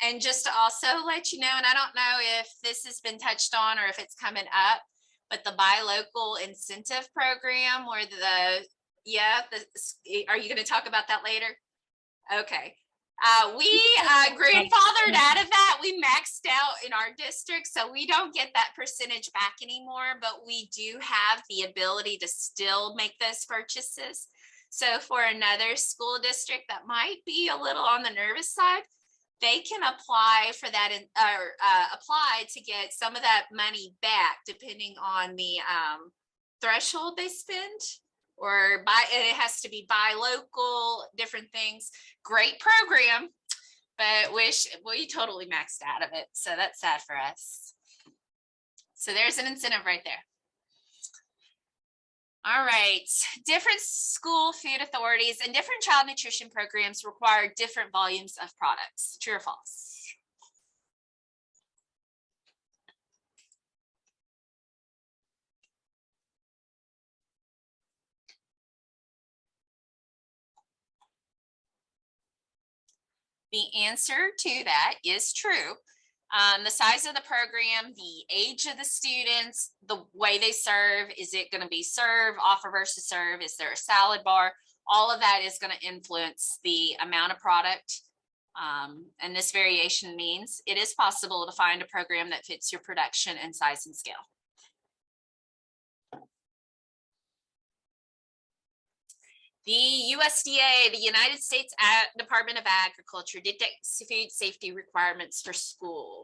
And just to also let you know, and I don't know if this has been touched on or if it's coming up, but the buy local incentive program where are you going to talk about that later? Okay. We grandfathered out of that. We maxed out in our district, so we don't get that percentage back anymore, but we do have the ability to still make those purchases. So for another school district that might be a little on the nervous side, they can apply for that apply to get some of that money back depending on the threshold they spend. Or it has to be buy local, different things. Great program, but we totally maxed out of it. So that's sad for us. So there's an incentive right there. All right, different school food authorities and different child nutrition programs require different volumes of products. True or false? The answer to that is true. The size of the program, the age of the students, the way they serve, is it going to be serve, offer versus serve? Is there a salad bar? All of that is going to influence the amount of product. And this variation means it is possible to find a program that fits your production and size and scale. The USDA, the United States Department of Agriculture, dictates food safety requirements for schools.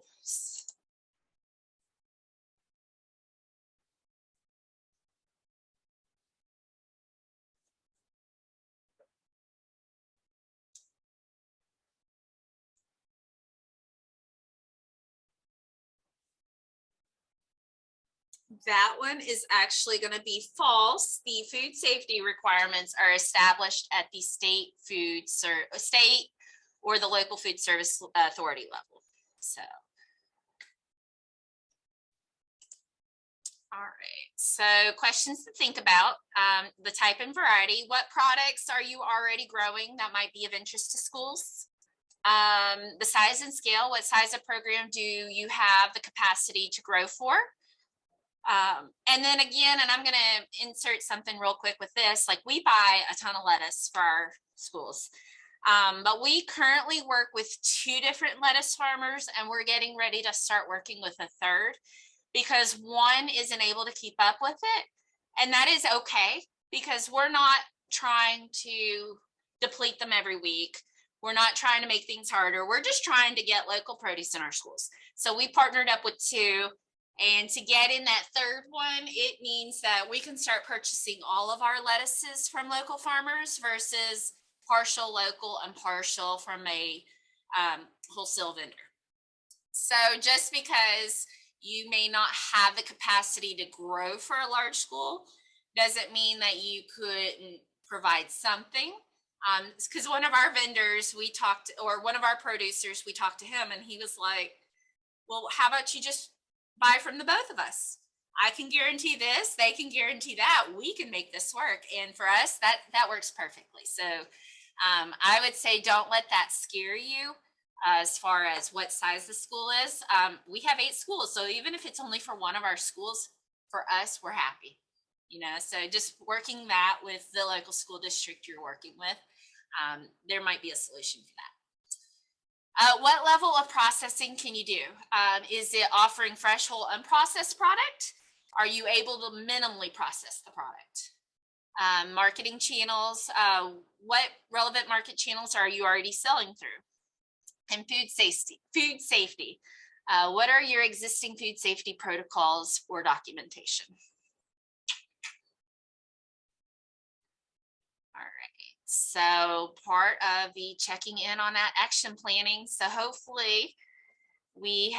That one is actually going to be false. The food safety requirements are established at the state or the local food service authority level. So, all right. So questions to think about, the type and variety. What products are you already growing that might be of interest to schools? The size and scale. What size of program do you have the capacity to grow for? And then again, and I'm going to insert something real quick with this, like we buy a ton of lettuce for our schools. But we currently work with 2 different lettuce farmers, and we're getting ready to start working with a 3rd because one isn't able to keep up with it. And that is okay because we're not trying to deplete them every week. We're not trying to make things harder. We're just trying to get local produce in our schools. So we partnered up with 2. And to get in that 3rd one, it means that we can start purchasing all of our lettuces from local farmers versus partial local and partial from a wholesale vendor. So just because you may not have the capacity to grow for a large school doesn't mean that you couldn't provide something. Because one of our vendors, one of our producers, we talked to him and he was like, well, how about you just buy from the both of us? I can guarantee this, they can guarantee that, we can make this work. And for us, that works perfectly. So I would say don't let that scare you as far as what size the school is. We have 8 schools, so even if it's only for one of our schools, for us, we're happy. So just working that with the local school district you're working with, there might be a solution for that. What level of processing can you do? Is it offering fresh, whole, unprocessed product? Are you able to minimally process the product? Marketing channels, what relevant market channels are you already selling through? And food safety. What are your existing food safety protocols or documentation? So part of the checking in on that action planning. So hopefully we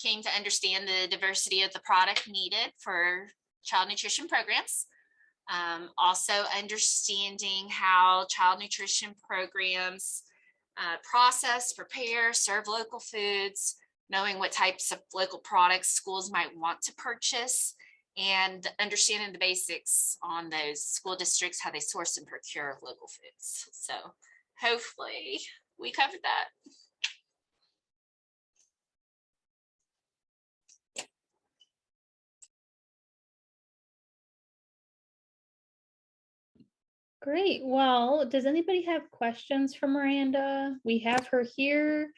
came to understand the diversity of the product needed for child nutrition programs. Also understanding how child nutrition programs process, prepare, serve local foods, knowing what types of local products schools might want to purchase, and understanding the basics on those school districts, how they source and procure local foods. So hopefully we covered that. Great. Well, does anybody have questions for Miranda? We have her here.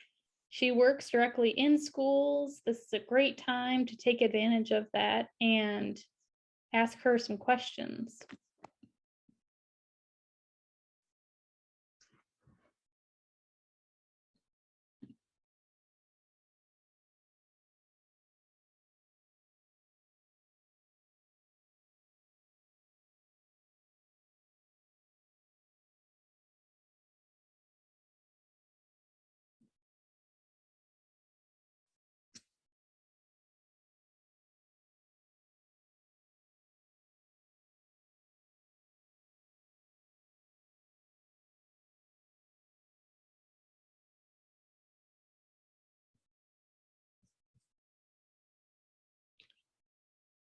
She works directly in schools. This is a great time to take advantage of that and ask her some questions.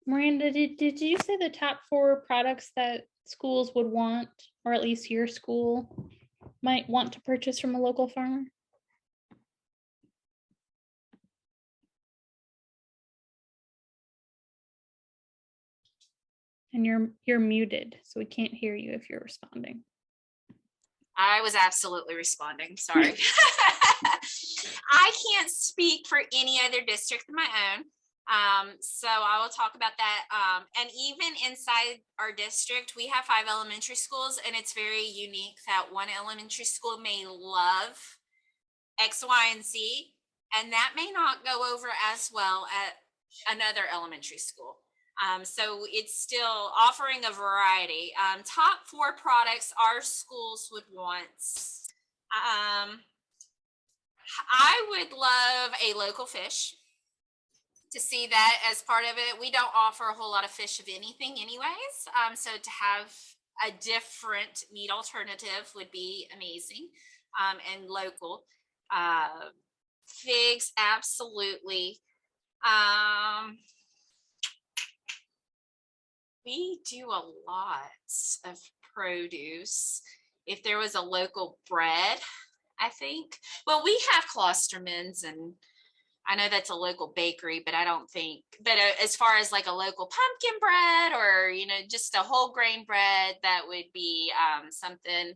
Miranda, did you say the top 4 products that schools would want, or at least your school might want to purchase from a local farmer? And you're muted, so we can't hear you if you're responding. I was absolutely responding, sorry. I can't speak for any other district than my own. So I will talk about that. And even inside our district, we have 5 elementary schools, and it's very unique that one elementary school may love X, Y, and Z, and that may not go over as well at another elementary school. So it's still offering a variety. Top 4 products our schools would want. I would love a local fish, to see that as part of it. We don't offer a whole lot of fish of anything anyways. So to have a different meat alternative would be amazing, and local. Figs, absolutely. We do a lot of produce. If there was a local bread, I think. Well, we have Klosterman's, and I know that's a local bakery, but I don't think, but as far as like a local pumpkin bread, or, you know, just a whole grain bread, that would be something,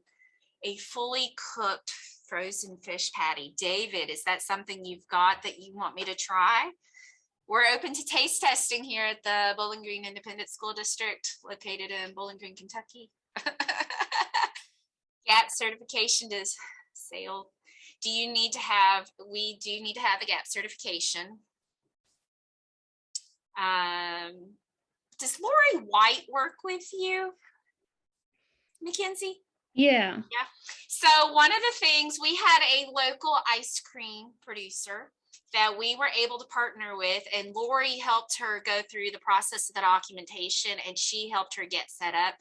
a fully cooked frozen fish patty. David, is that something you've got that you want me to try? We're open to taste testing here at the Bowling Green Independent School District, located in Bowling Green, Kentucky. GAP certification to sale. Do you need to have, we do need to have a GAP certification. Does Lori White work with you, Mackenzie? Yeah. Yeah. So one of the things, we had a local ice cream producer that we were able to partner with, and Lori helped her go through the process of the documentation, and she helped her get set up.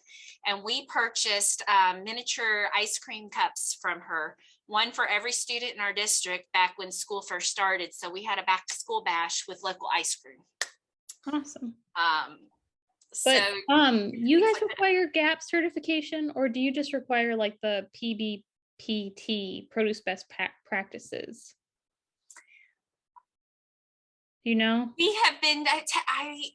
And we purchased miniature ice cream cups from her, one for every student in our district back when school first started. So we had a back to school bash with local ice cream. Awesome. So you guys require GAP certification, or do you just require like the PBPT, produce best practices? Do you know? We have been, I think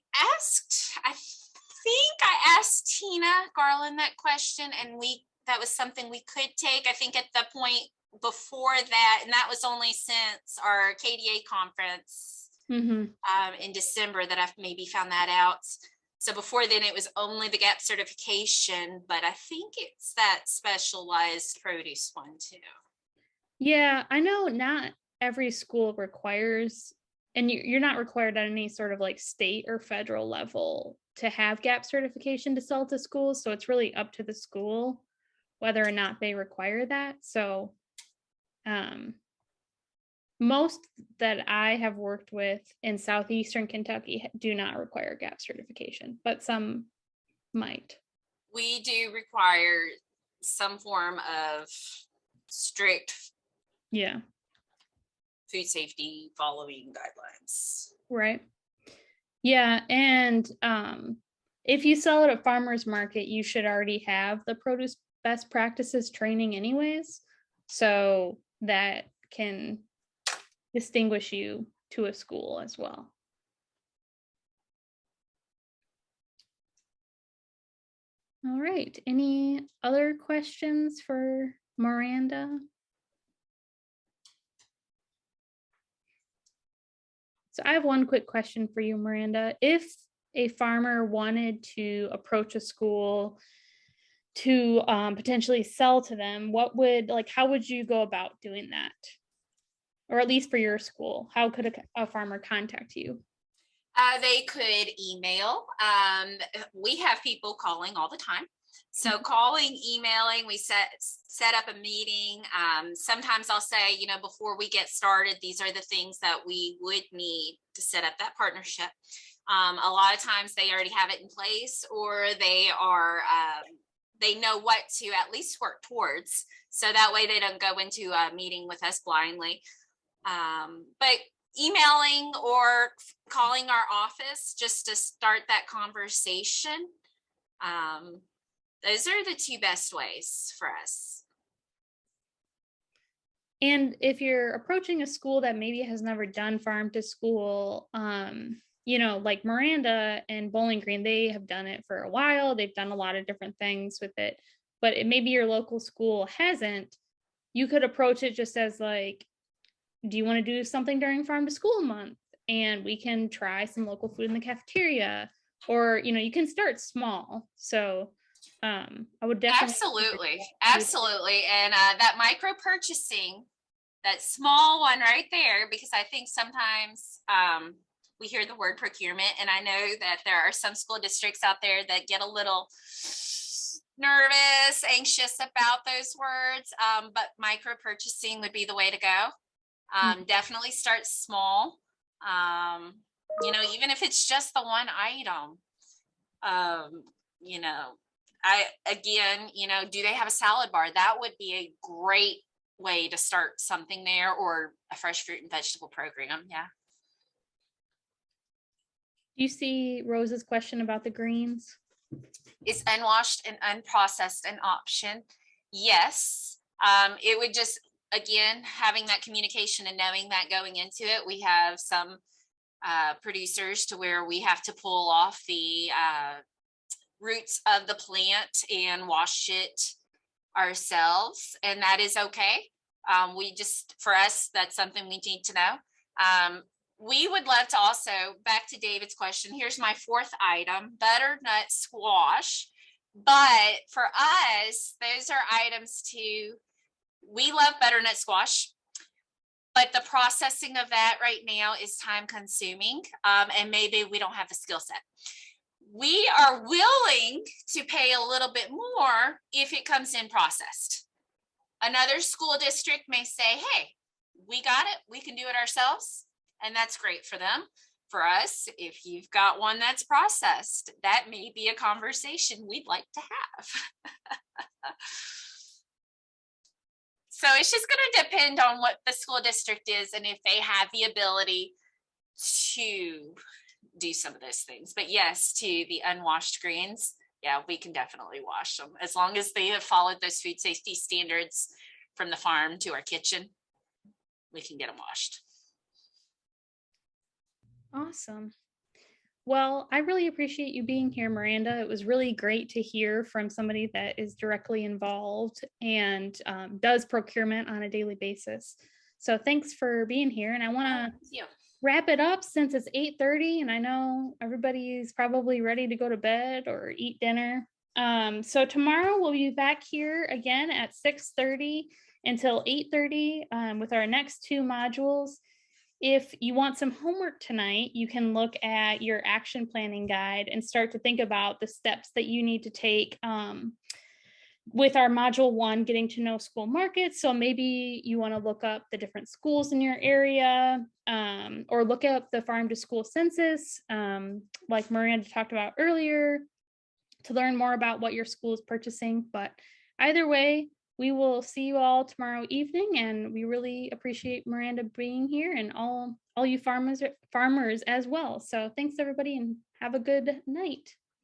I asked Tina Garland that question, and that was something we could take. I think at the point before that, and that was only since our KDA conference in December that I've maybe found that out. So before then it was only the GAP certification, but I think it's that specialized produce one too. Yeah, I know not every school requires, and you're not required at any sort of like state or federal level to have GAP certification to sell to schools. So it's really up to the school. whether or not they require that. So most that I have worked with in southeastern Kentucky do not require GAP certification, but some might. We do require some form of strict food safety following guidelines. Right. Yeah. And if you sell it at farmers market, you should already have the produce best practices training anyways. So that can distinguish you to a school as well. All right. Any other questions for Miranda? So I have one quick question for you, Miranda. If a farmer wanted to approach a school to potentially sell to them, how would you go about doing that? Or at least for your school, how could a farmer contact you? They could email. We have people calling all the time. So calling, emailing, we set up a meeting. Sometimes I'll say, before we get started, these are the things that we would need to set up that partnership. A lot of times they already have it in place, or they know what to at least work towards. So that way they don't go into a meeting with us blindly. But emailing or calling our office just to start that conversation. Those are the two best ways for us. And if you're approaching a school that maybe has never done farm to school, like Miranda and Bowling Green, they have done it for a while. They've done a lot of different things with it, but maybe your local school hasn't. You could approach it just as like, do you want to do something during farm to school month? And we can try some local food in the cafeteria, or, you can start small. So I would definitely. Absolutely. And that micro purchasing, that small one right there, because I think sometimes we hear the word procurement, and I know that there are some school districts out there that get a little nervous, anxious about those words, but micro purchasing would be the way to go. Definitely start small. Even if it's just the one item, do they have a salad bar? That would be a great way to start something there, or a fresh fruit and vegetable program. Yeah. Do you see Rose's question about the greens? Is unwashed and unprocessed an option? Yes. It would just, again, having that communication and knowing that going into it, we have some producers to where we have to pull off the roots of the plant and wash it ourselves, and that is okay. For us, that's something we need to know. We would love to also, back to David's question, here's my fourth item, butternut squash. But for us, those are items we love butternut squash, but the processing of that right now is time consuming, and maybe we don't have the skill set. We are willing to pay a little bit more if it comes in processed. Another school district may say, hey, we got it, we can do it ourselves. And that's great for them. For us, if you've got one that's processed, that may be a conversation we'd like to have. So it's just going to depend on what the school district is and if they have the ability to do some of those things. But yes, to the unwashed greens, yeah, we can definitely wash them as long as they have followed those food safety standards from the farm to our kitchen. We can get them washed. Awesome. Well, I really appreciate you being here, Miranda. It was really great to hear from somebody that is directly involved and does procurement on a daily basis. So thanks for being here. And I want to wrap it up since it's 8:30 and I know everybody's probably ready to go to bed or eat dinner. So tomorrow we'll be back here again at 6:30 until 8:30 with our next two modules. If you want some homework tonight, you can look at your action planning guide and start to think about the steps that you need to take with our module 1, getting to know school markets. So maybe you want to look up the different schools in your area, or look up the farm to school census, like Miranda talked about earlier, to learn more about what your school is purchasing. But either way, we will see you all tomorrow evening, and we really appreciate Miranda being here, and all you farmers as well. So thanks everybody, and have a good night.